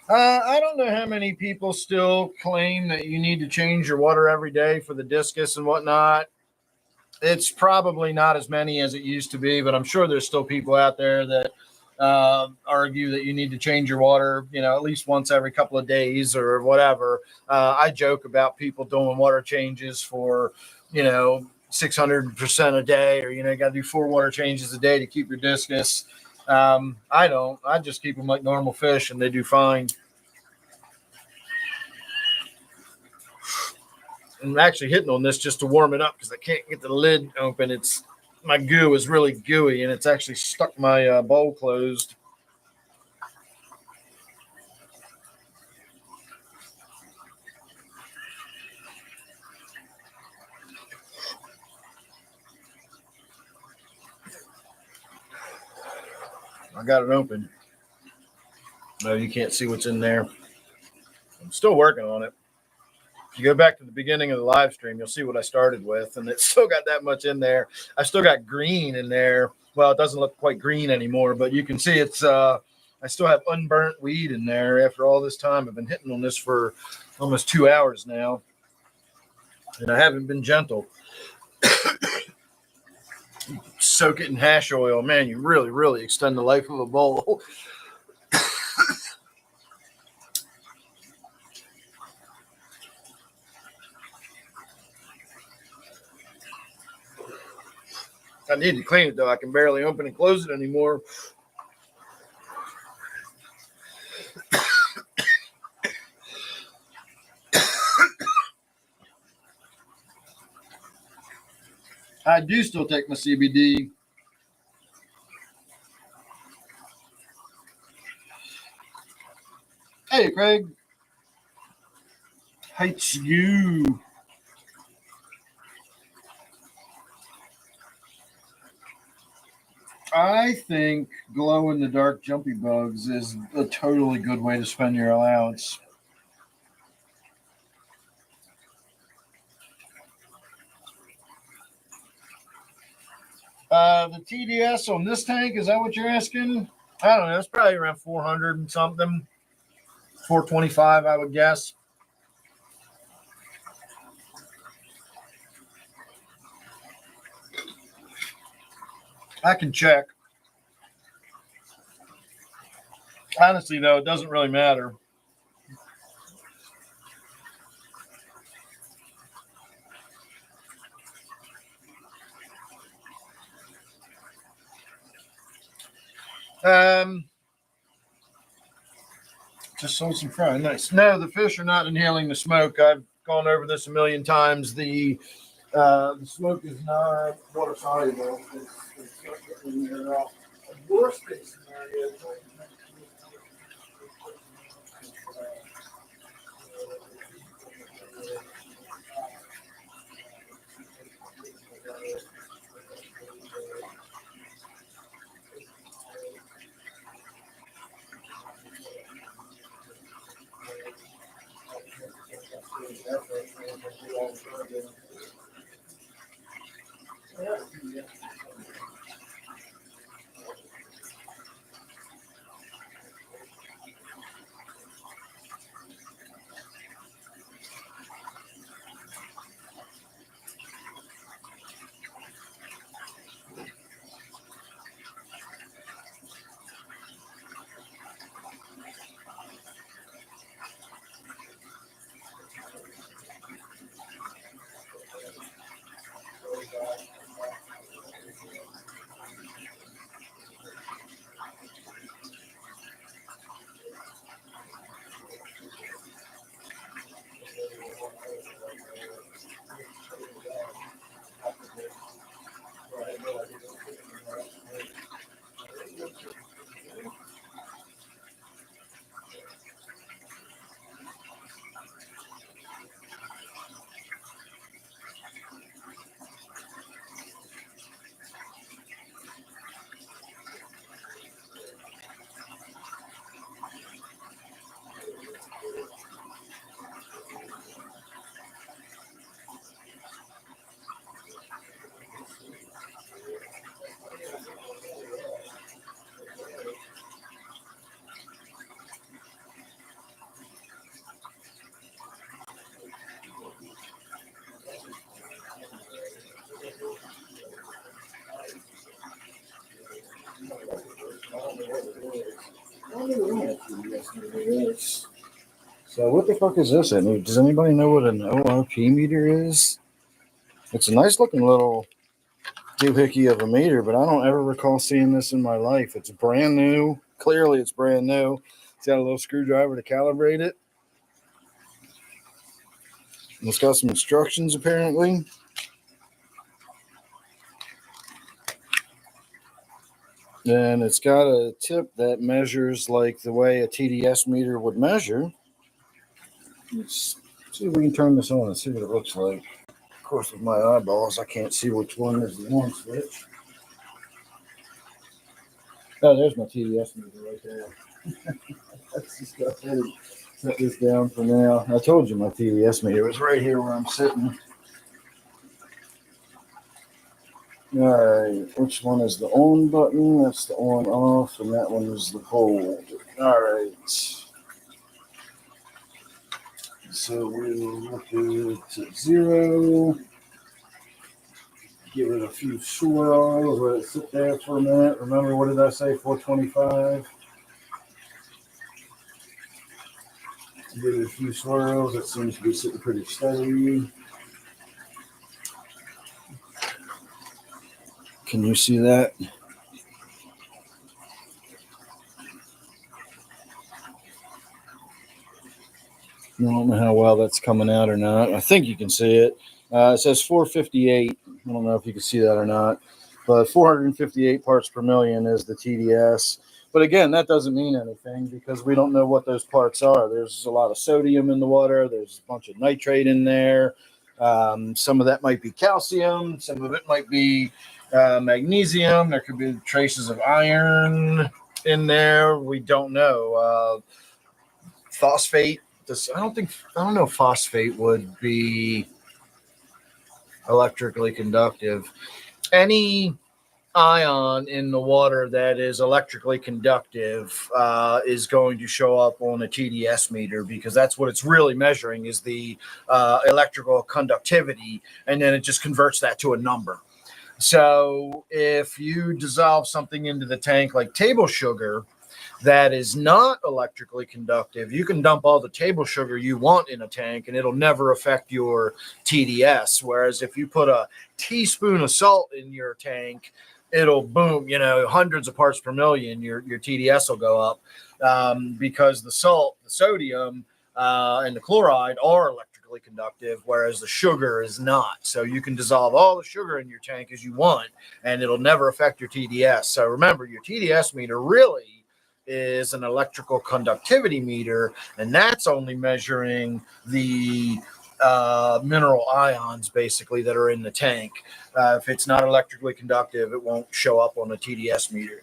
I don't know how many people still claim that you need to change your water every day for the discus and whatnot. It's probably not as many as it used to be, but I'm sure there's still people out there that argue that you need to change your water, at least once every couple of days or whatever. I joke about people doing water changes for, 600% a day, or, you got to do 4 water changes a day to keep your discus. I don't. I just keep them like normal fish, and they do fine. I'm actually hitting on this just to warm it up because I can't get the lid open. My goo is really gooey, and it's actually stuck my bowl closed. I got it open. No, you can't see what's in there. I'm still working on it. If you go back to the beginning of the live stream, you'll see what I started with, and it's still got that much in there. I still got green in there. Well, it doesn't look quite green anymore, but you can see it's I still have unburnt weed in there after all this time. I've been hitting on this for almost 2 hours now, and I haven't been gentle. Soak it in hash oil. Man, you really, really extend the life of a bowl. I need to clean it, though. I can barely open and close it anymore. I do still take my CBD. Hey, Craig. Hiteshew. I think glow-in-the-dark jumpy bugs is a totally good way to spend your allowance. The TDS on this tank, is that what you're asking? I don't know. It's probably around 400 and something. 425, I would guess. I can check. Honestly, though, it doesn't really matter. Just sold some fry. Nice. No, the fish are not inhaling the smoke. I've gone over this a million times. The smoke is not water soluble. It's not getting in there at all. The worst case scenario. So what the fuck is this? Does anybody know what an ORP meter is? It's a nice looking little doohickey of a meter, but I don't ever recall seeing this in my life. It's brand new. Clearly it's brand new. It's got a little screwdriver to calibrate it. And it's got some instructions apparently. And it's got a tip that measures like the way a TDS meter would measure. Let's see if we can turn this on and see what it looks like. Of course, with my eyeballs, I can't see which one is the on switch. Oh, there's my TDS meter right there. Let's just go ahead and set this down for now. I told you my TDS meter was right here where I'm sitting. All right, which one is the on button? That's the on off, and that one is the hold. All right. So we'll look at 0. Give it a few swirls. Let it sit there for a minute. Remember, what did I say? 425. Give it a few swirls. That seems to be sitting pretty steady. Can you see that? I don't know how well that's coming out or not. I think you can see it. It says 458. I don't know if you can see that or not. But 458 parts per million is the TDS. But again, that doesn't mean anything because we don't know what those parts are. There's a lot of sodium in the water. There's a bunch of nitrate in there. Some of that might be calcium. Some of it might be magnesium. There could be traces of iron in there. We don't know. Phosphate. I don't know if phosphate would be electrically conductive. Any ion in the water that is electrically conductive is going to show up on a TDS meter because that's what it's really measuring is the electrical conductivity, and then it just converts that to a number. So if you dissolve something into the tank like table sugar that is not electrically conductive, you can dump all the table sugar you want in a tank and it'll never affect your TDS. Whereas if you put a teaspoon of salt in your tank, it'll boom, hundreds of parts per million, your TDS will go up because the salt, the sodium, and the chloride are electrically conductive, whereas the sugar is not. So you can dissolve all the sugar in your tank as you want, and it'll never affect your TDS. So remember, your TDS meter really is an electrical conductivity meter, and that's only measuring the mineral ions basically that are in the tank. If it's not electrically conductive, it won't show up on the TDS meter.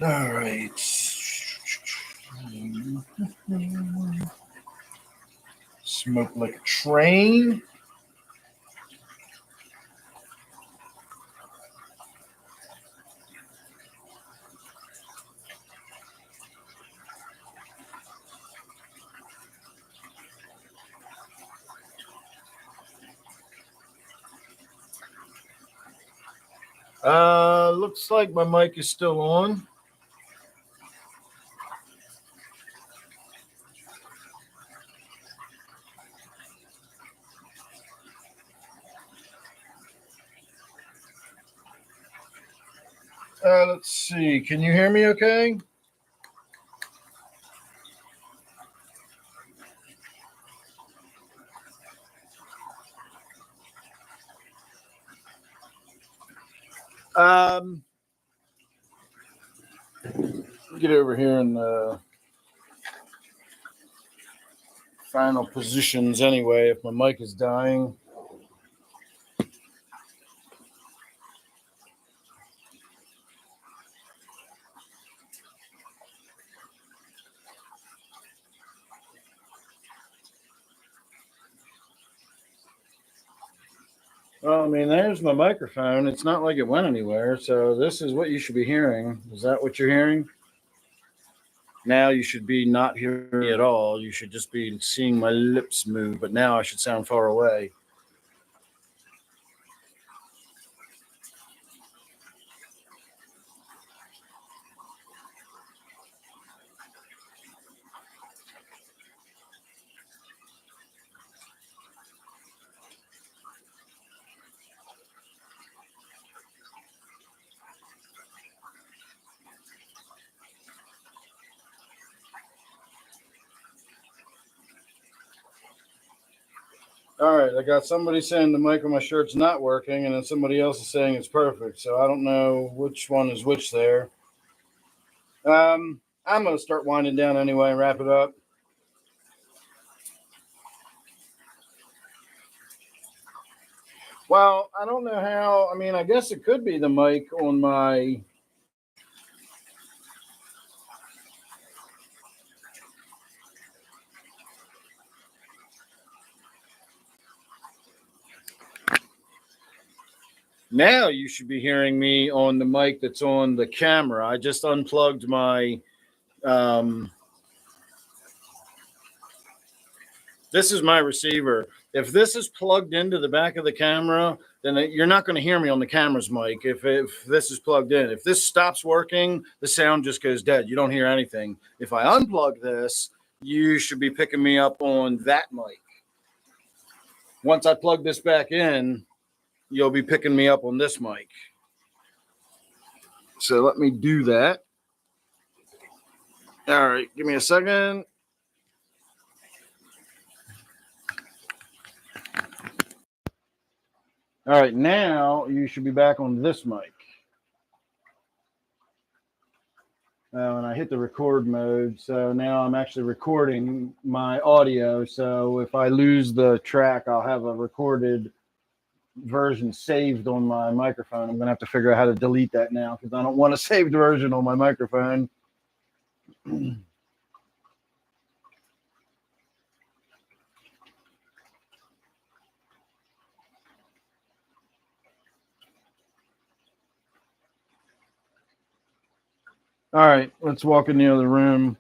All right. Smoke like a train. Looks like my mic is still on. Let's see. Can you hear me okay? Get over here in the final positions anyway if my mic is dying. Well, I mean, there's my microphone. It's not like it went anywhere. So this is what you should be hearing. Is that what you're hearing? Now you should be not hearing me at all. You should just be seeing my lips move. But now I should sound far away. All right, I got somebody saying the mic on my shirt's not working, and then somebody else is saying it's perfect. So I don't know which one is which there. I'm going to start winding down anyway and wrap it up. Well, I don't know how. I mean, I guess it could be the mic on my Now you should be hearing me on the mic that's on the camera. I just unplugged my this is my receiver. If this is plugged into the back of the camera, then you're not going to hear me on the camera's mic if this is plugged in. If this stops working, the sound just goes dead. You don't hear anything. If I unplug this, you should be picking me up on that mic. Once I plug this back in, you'll be picking me up on this mic. So let me do that. All right, give me a second. All right, now you should be back on this mic. And I hit the record mode, so now I'm actually recording my audio. So if I lose the track, I'll have a recorded version saved on my microphone. I'm going to have to figure out how to delete that now because I don't want a saved version on my microphone. All right, let's walk in the other room.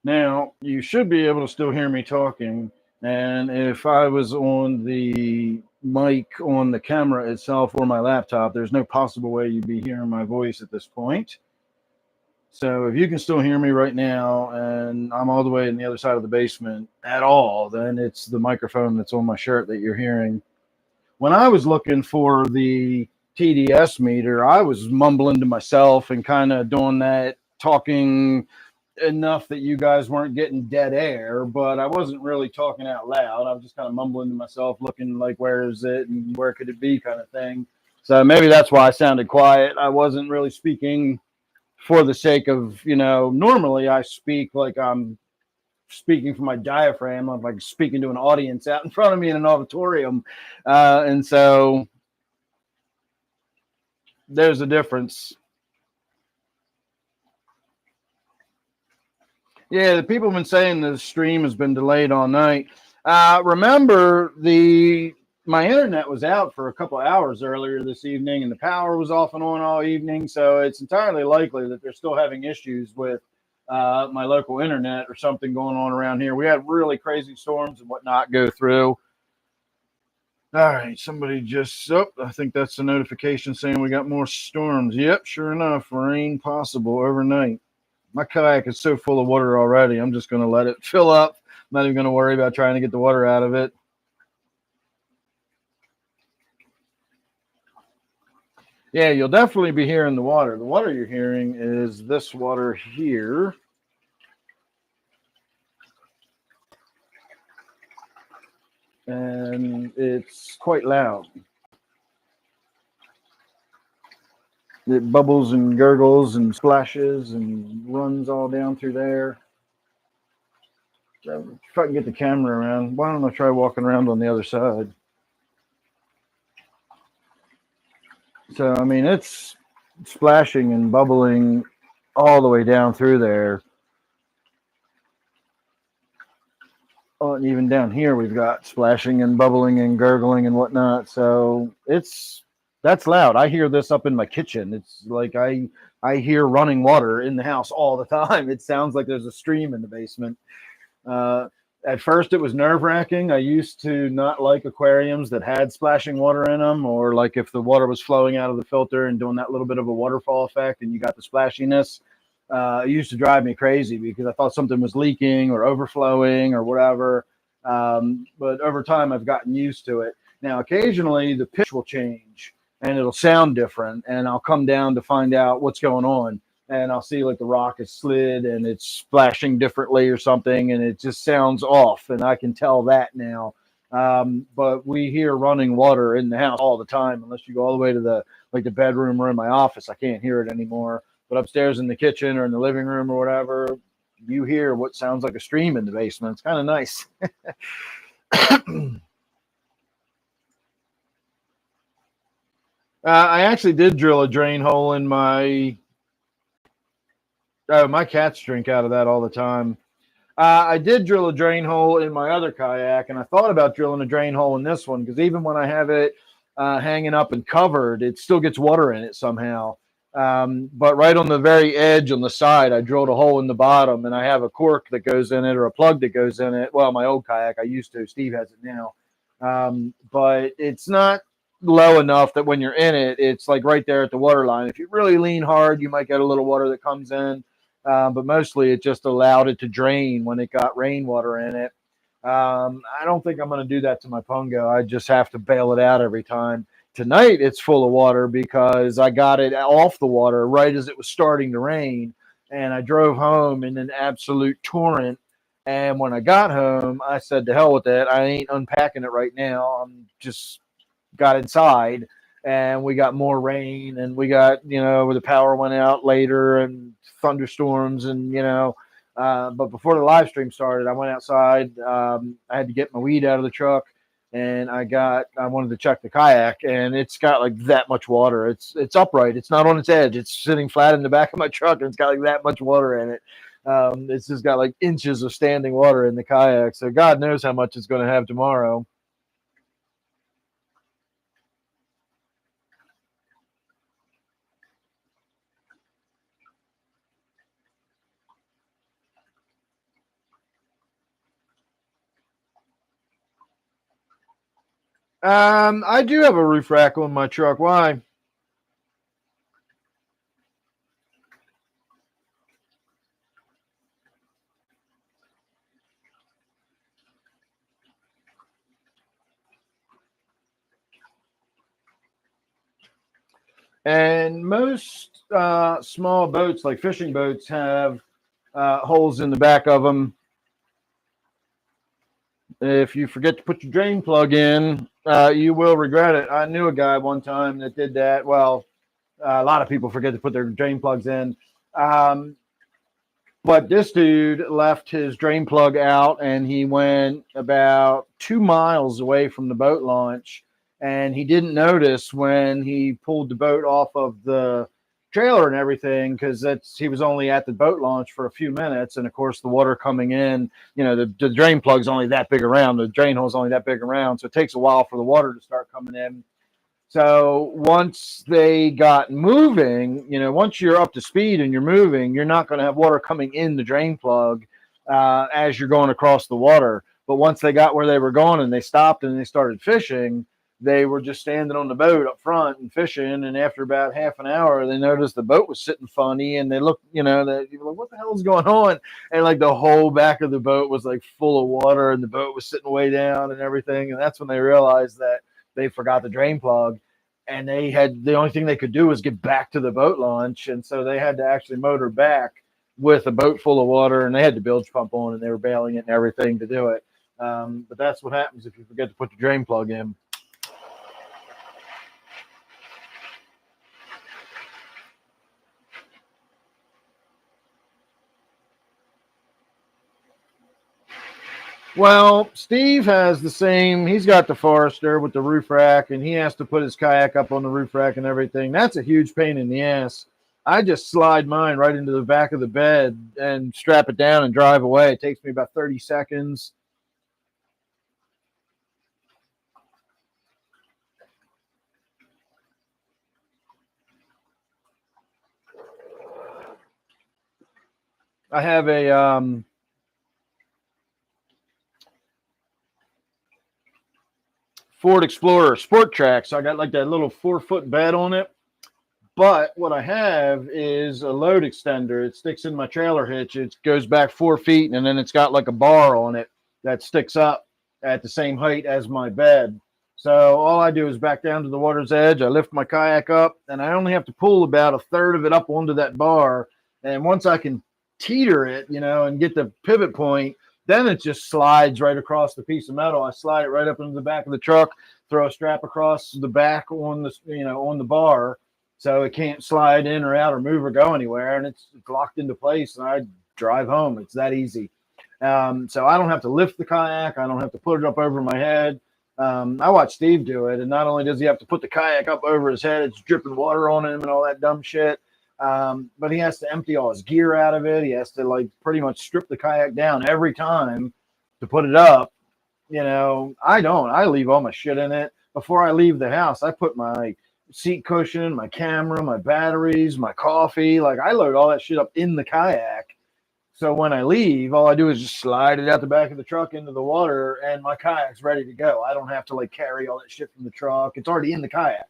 Now, you should be able to still hear me talking. And if I was on the mic on the camera itself or my laptop, there's no possible way you'd be hearing my voice at this point. So if you can still hear me right now and I'm all the way in the other side of the basement at all, then it's the microphone that's on my shirt that you're hearing. When I was looking for the TDS meter, I was mumbling to myself and kind of doing that, talking enough that you guys weren't getting dead air, but I wasn't really talking out loud. I was just kind of mumbling to myself, looking like, where is it and where could it be kind of thing. So maybe that's why I sounded quiet. I wasn't really speaking for the sake of, normally I speak like I'm speaking from my diaphragm. I'm like speaking to an audience out in front of me in an auditorium. And so there's a difference. Yeah, the people have been saying the stream has been delayed all night. Remember, my internet was out for a couple of hours earlier this evening, and the power was off and on all evening. So it's entirely likely that they're still having issues with my local internet or something going on around here. We had really crazy storms and whatnot go through. All right, somebody I think that's a notification saying we got more storms. Yep, sure enough, rain possible overnight. My kayak is so full of water already. I'm just going to let it fill up. I'm not even going to worry about trying to get the water out of it. Yeah, you'll definitely be hearing the water. The water you're hearing is this water here. And it's quite loud. It bubbles and gurgles and splashes and runs all down through there. So if I can get the camera around, why don't I try walking around on the other side? So, I mean, it's splashing and bubbling all the way down through there. Oh, and even down here, we've got splashing and bubbling and gurgling and whatnot. So that's loud. I hear this up in my kitchen. It's like I hear running water in the house all the time. It sounds like there's a stream in the basement. At first, it was nerve-wracking. I used to not like aquariums that had splashing water in them, or like if the water was flowing out of the filter and doing that little bit of a waterfall effect and you got the splashiness. It used to drive me crazy because I thought something was leaking or overflowing or whatever. But over time, I've gotten used to it. Now, occasionally, the pitch will change and it'll sound different, and I'll come down to find out what's going on. And I'll see like the rock is slid and it's splashing differently or something, and it just sounds off, and I can tell that now. But we hear running water in the house all the time, unless you go all the way to the bedroom or in my office. I can't hear it anymore. But upstairs in the kitchen or in the living room or whatever, you hear what sounds like a stream in the basement. It's kind of nice. I actually did drill a drain hole in my cats drink out of that all the time. I did drill a drain hole in my other kayak, and I thought about drilling a drain hole in this one because even when I have it hanging up and covered, it still gets water in it somehow. But right on the very edge on the side, I drilled a hole in the bottom, and I have a cork that goes in it or a plug that goes in it. Well, my old kayak, I used to. Steve has it now. But it's not low enough that when you're in it, it's like right there at the water line. If you really lean hard, you might get a little water that comes in. But mostly it just allowed it to drain when it got rainwater in it. I don't think I'm going to do that to my Pungo. I just have to bail it out every time. Tonight it's full of water because I got it off the water right as it was starting to rain, and I drove home in an absolute torrent. And when I got home, I said, "To hell with that! I ain't unpacking it right now. I'm just got inside." And we got more rain, and we got the power went out later, and thunderstorms, and but before the live stream started, I went outside. I had to get my weed out of the truck, and I wanted to check the kayak, and it's got like that much water. It's upright. It's not on its edge. It's sitting flat in the back of my truck, and it's got like that much water in it. It's just got like inches of standing water in the kayak. So God knows how much it's going to have tomorrow. I do have a roof rack on my truck. Why? And most small boats, like fishing boats, have holes in the back of them. If you forget to put your drain plug in, you will regret it. I knew a guy one time that did that. Well, a lot of people forget to put their drain plugs in. But this dude left his drain plug out, and he went about 2 miles away from the boat launch, and he didn't notice when he pulled the boat off of the trailer and everything, because he was only at the boat launch for a few minutes, and of course the water coming in, the drain plug's only that big around, the drain hole's only that big around, so it takes a while for the water to start coming in. So once they got moving, once you're up to speed and you're moving, you're not going to have water coming in the drain plug as you're going across the water. But once they got where they were going and they stopped and they started fishing, they were just standing on the boat up front and fishing. And after about half an hour, they noticed the boat was sitting funny, and they looked, they were like, "What the hell is going on?" And like the whole back of the boat was like full of water, and the boat was sitting way down and everything. And that's when they realized that they forgot the drain plug, and the only thing they could do was get back to the boat launch. And so they had to actually motor back with a boat full of water, and they had the bilge pump on, and they were bailing it and everything to do it. But that's what happens if you forget to put the drain plug in. Well, Steve has the same. He's got the Forester with the roof rack, and he has to put his kayak up on the roof rack and everything. That's a huge pain in the ass. I just slide mine right into the back of the bed and strap it down and drive away. It takes me about 30 seconds. I have a Ford Explorer Sport Track, so I got like that little 4-foot bed on it. But what I have is a load extender. It sticks in my trailer hitch. It goes back 4 feet, and then it's got like a bar on it that sticks up at the same height as my bed. So all I do is back down to the water's edge. I lift my kayak up, and I only have to pull about a third of it up onto that bar. And once I can teeter it, and get the pivot point, then it just slides right across the piece of metal. I slide it right up into the back of the truck, throw a strap across the back on the bar, so it can't slide in or out or move or go anywhere, and it's locked into place, and I drive home. It's that easy. So I don't have to lift the kayak. I don't have to put it up over my head. I watch Steve do it, and not only does he have to put the kayak up over his head, it's dripping water on him and all that dumb shit. But he has to empty all his gear out of it. He has to like pretty much strip the kayak down every time to put it up. I don't. I leave all my shit in it. before I leave the house, I put my seat cushion, my camera, my batteries, my coffee. Like I load all that shit up in the kayak. So when I leave, all I do is just slide it out the back of the truck into the water, and my kayak's ready to go. I don't have to like carry all that shit from the truck. It's already in the kayak.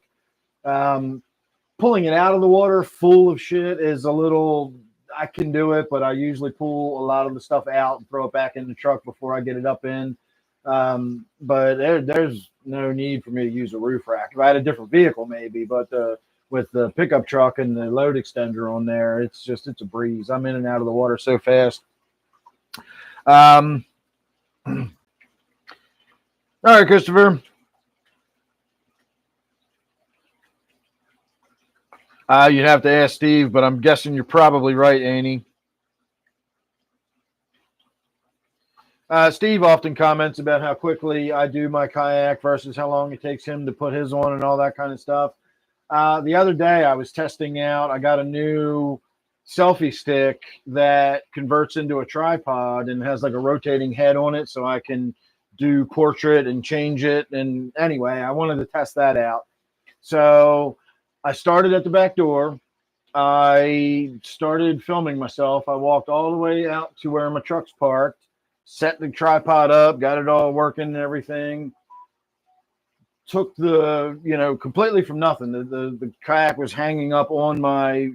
Pulling it out of the water full of shit is a little, I can do it, but I usually pull a lot of the stuff out and throw it back in the truck before I get it up in. But there's no need for me to use a roof rack. If I had a different vehicle, maybe, but with the pickup truck and the load extender on there, it's a breeze. I'm in and out of the water so fast. All right, Christopher. You'd have to ask Steve, but I'm guessing you're probably right, Annie. Steve often comments about how quickly I do my kayak versus how long it takes him to put his on and all that kind of stuff. The other day I was testing out, I got a new selfie stick that converts into a tripod and has like a rotating head on it so I can do portrait and change it. And anyway, I wanted to test that out. So I started at the back door. I started filming myself. I walked all the way out to where my truck's parked, set the tripod up, got it all working and everything. Took the, completely from nothing. The kayak was hanging up on my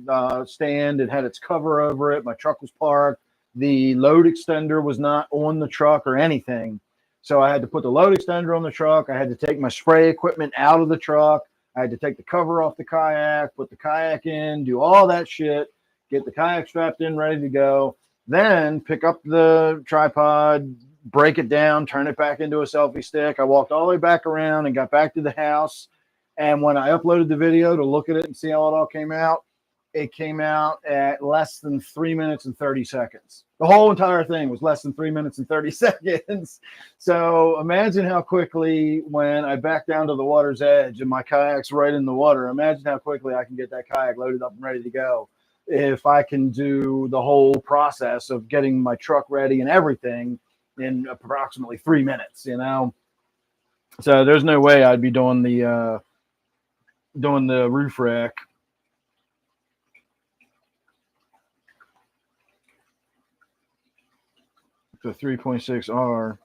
stand. It had its cover over it. My truck was parked. The load extender was not on the truck or anything. So I had to put the load extender on the truck. I had to take my spray equipment out of the truck. I had to take the cover off the kayak, put the kayak in, do all that shit, get the kayak strapped in, ready to go. Then pick up the tripod, break it down, turn it back into a selfie stick. I walked all the way back around and got back to the house. And when I uploaded the video to look at it and see how it all came out, it came out at less than 3 minutes and 30 seconds. The whole entire thing was less than 3 minutes and 30 seconds. So imagine how quickly, when I back down to the water's edge and my kayak's right in the water, imagine how quickly I can get that kayak loaded up and ready to go. If I can do the whole process of getting my truck ready and everything in approximately 3 minutes, So there's no way I'd be doing the roof rack. The 3.6R.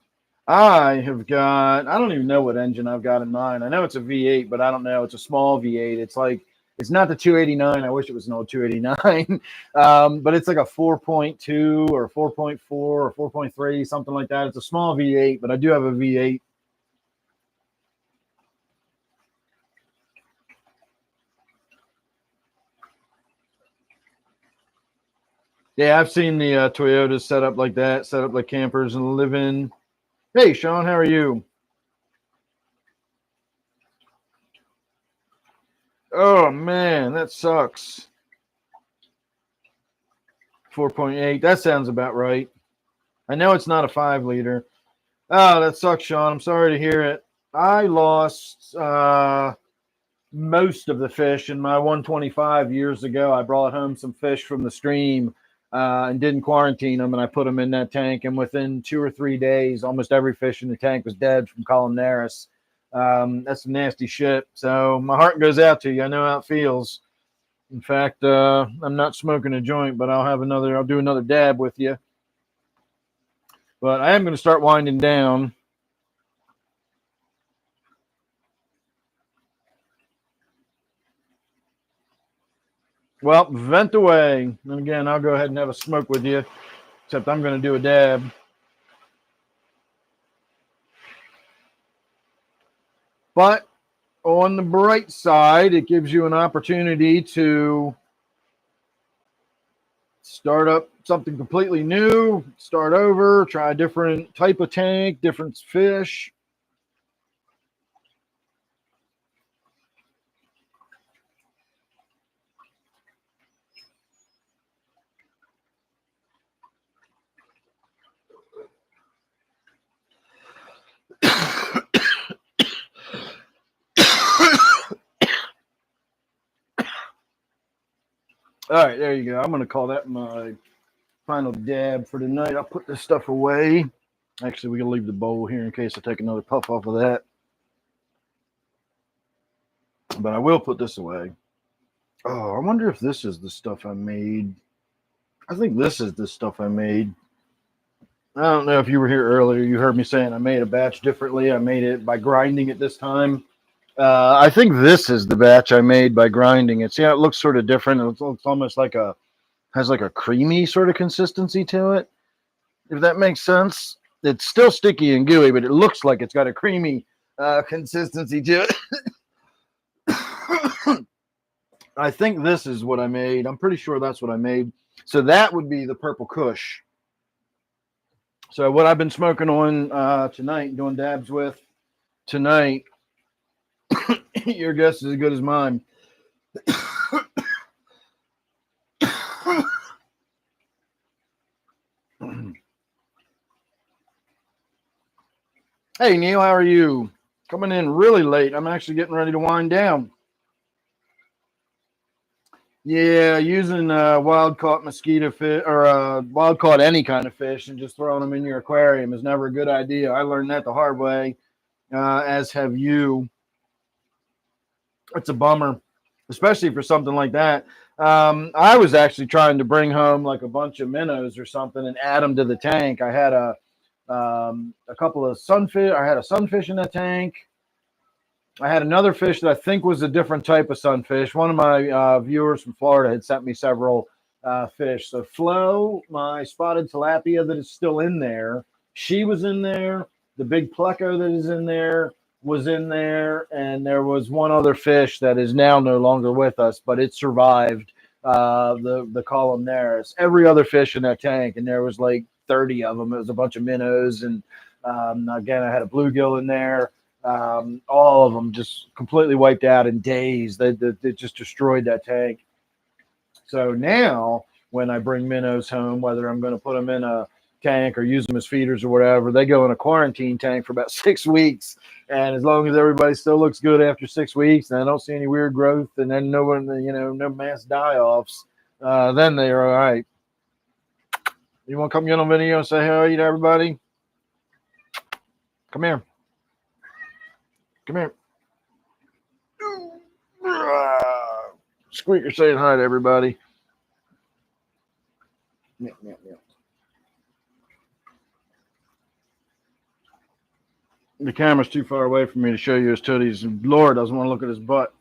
I don't even know what engine I've got in mine. I know it's a V8, but I don't know. It's a small V8. It's not the 289. I wish it was an old 289. But it's like a 4.2 or 4.4 or 4.3, something like that. It's a small V8, but I do have a V8. Yeah, I've seen the Toyotas set up like that, set up like campers and live in. Hey, Sean, how are you? Oh, man, that sucks. 4.8, that sounds about right. I know it's not a 5-liter. Oh, that sucks, Sean. I'm sorry to hear it. I lost most of the fish in my 125 years ago. I brought home some fish from the stream and didn't quarantine them, and I put them in that tank. And within 2 or 3 days, almost every fish in the tank was dead from columnaris. That's some nasty shit. So my heart goes out to you. I know how it feels. In fact, I'm not smoking a joint, but I'll do another dab with you. But I am going to start winding down. Well, vent away. And again, I'll go ahead and have a smoke with you, except I'm going to do a dab. But on the bright side, it gives you an opportunity to start up something completely new, start over, try a different type of tank, different fish. All right, there you go. I'm going to call that my final dab for tonight. I'll put this stuff away. Actually, we're going to leave the bowl here in case I take another puff off of that. but I will put this away. Oh, I wonder if this is the stuff I made. I think this is the stuff I made. I don't know if you were here earlier. You heard me saying I made a batch differently. I made it by grinding it this time. I think this is the batch I made by grinding it. See how it looks sort of different? It looks almost like has like a creamy sort of consistency to it. If that makes sense. It's still sticky and gooey, but it looks like it's got a creamy consistency to it. I think this is what I made. I'm pretty sure that's what I made. So that would be the Purple Kush. So what I've been smoking on tonight, doing dabs with tonight, your guess is as good as mine. Hey, Neil, how are you? Coming in really late. I'm actually getting ready to wind down. Yeah, using wild caught mosquito fish or wild caught any kind of fish and just throwing them in your aquarium is never a good idea. I learned that the hard way, as have you. It's a bummer, especially for something like that. I was actually trying to bring home like a bunch of minnows or something and add them to the tank. I had a couple of sunfish. I had a sunfish in that tank. I had another fish that I think was a different type of sunfish. One of my viewers from Florida had sent me several fish. So Flo, my spotted tilapia that is still in there, she was in there. The big pleco that is in there was in there. And there was one other fish that is now no longer with us, but it survived the columnaris. Every other fish in that tank, and there was like 30 of them. It was a bunch of minnows. And again, I had a bluegill in there. All of them just completely wiped out in days. They just destroyed that tank. So now when I bring minnows home, whether I'm going to put them in a tank or use them as feeders or whatever, they go in a quarantine tank for about 6 weeks. And as long as everybody still looks good after 6 weeks and I don't see any weird growth and then no mass die-offs, then they are all right. You want to come get on video and say hi to everybody? Come here. Come here. Squeaker saying hi to everybody. Yeah. The camera's too far away for me to show you his tooties. Lord doesn't want to look at his butt.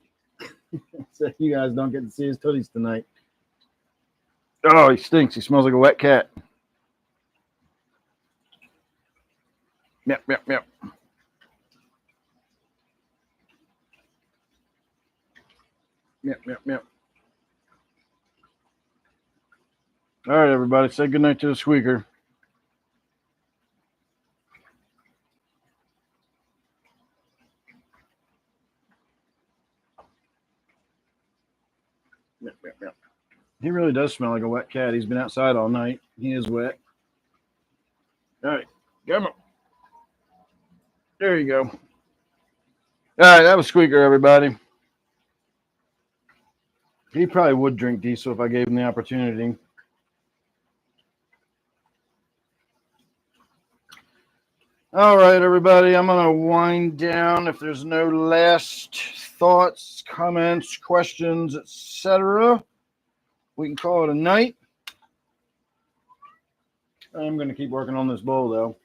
So you guys don't get to see his tooties tonight. Oh, he stinks. He smells like a wet cat. Yep. Yep. All right, everybody. Say goodnight to the squeaker. Yep. He really does smell like a wet cat. He's been outside all night. He is wet. All right. Come on. There you go. All right. That was Squeaker, everybody. He probably would drink diesel if I gave him the opportunity. All right, everybody. I'm going to wind down. If there's no last thoughts, comments, questions, etc., we can call it a night. I'm going to keep working on this bowl, though.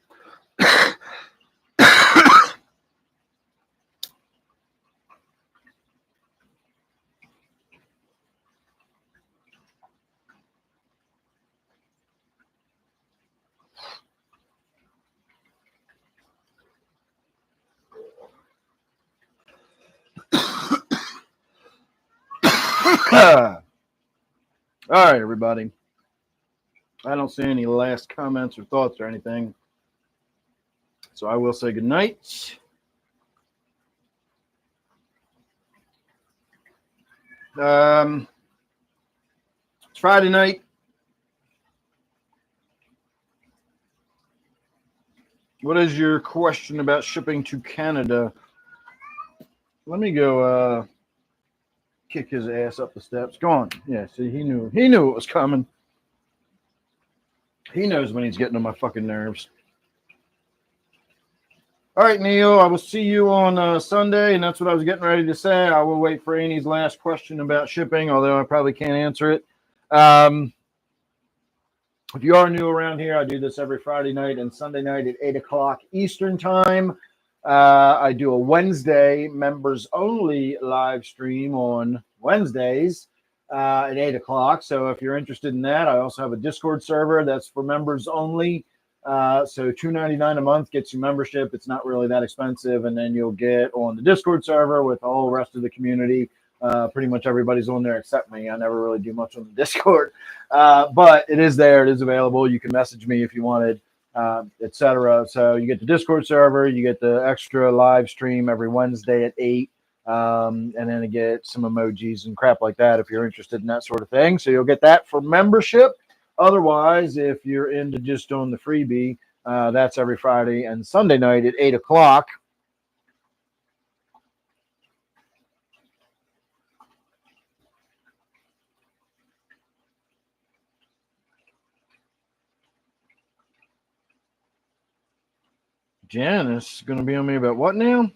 All right, everybody. I don't see any last comments or thoughts or anything. So I will say good night. It's Friday night. What is your question about shipping to Canada? Let me go kick his ass up the steps. Go on. Yeah, see, he knew it was coming. He knows when he's getting on my fucking nerves. All right, Neil, I will see you on Sunday, and that's what I was getting ready to say. I will wait for Annie's last question about shipping, although I probably can't answer it. If you are new around here, I do this every Friday night and Sunday night at 8 o'clock Eastern Time. I do a Wednesday members-only live stream on Wednesdays at 8 o'clock. So if you're interested in that, I also have a Discord server that's for members only. So $2.99 a month gets you membership. It's not really that expensive, and then you'll get on the Discord server with the whole rest of the community. Pretty much everybody's on there except me. I never really do much on the Discord, but it is there. It is available. You can message me if you wanted, etc. So you get the Discord server, you get the extra live stream every Wednesday at 8. And then you get some emojis and crap like that if you're interested in that sort of thing. So you'll get that for membership. Otherwise, if you're into just on the freebie, that's every Friday and Sunday night at 8 o'clock. Janice is going to be on me about what now?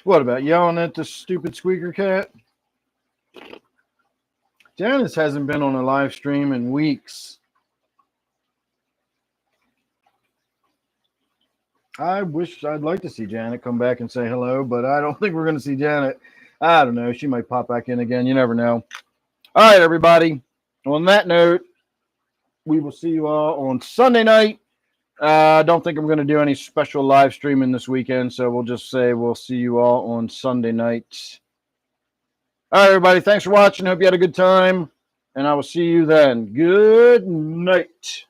What about yelling at the stupid squeaker cat? Janice hasn't been on a live stream in weeks. I'd like to see Janet come back and say hello, but I don't think we're going to see Janet. I don't know. She might pop back in again. You never know. All right, everybody. On that note, we will see you all on Sunday night. I don't think I'm going to do any special live streaming this weekend, so we'll just say we'll see you all on Sunday night. All right, everybody. Thanks for watching. Hope you had a good time, and I will see you then. Good night.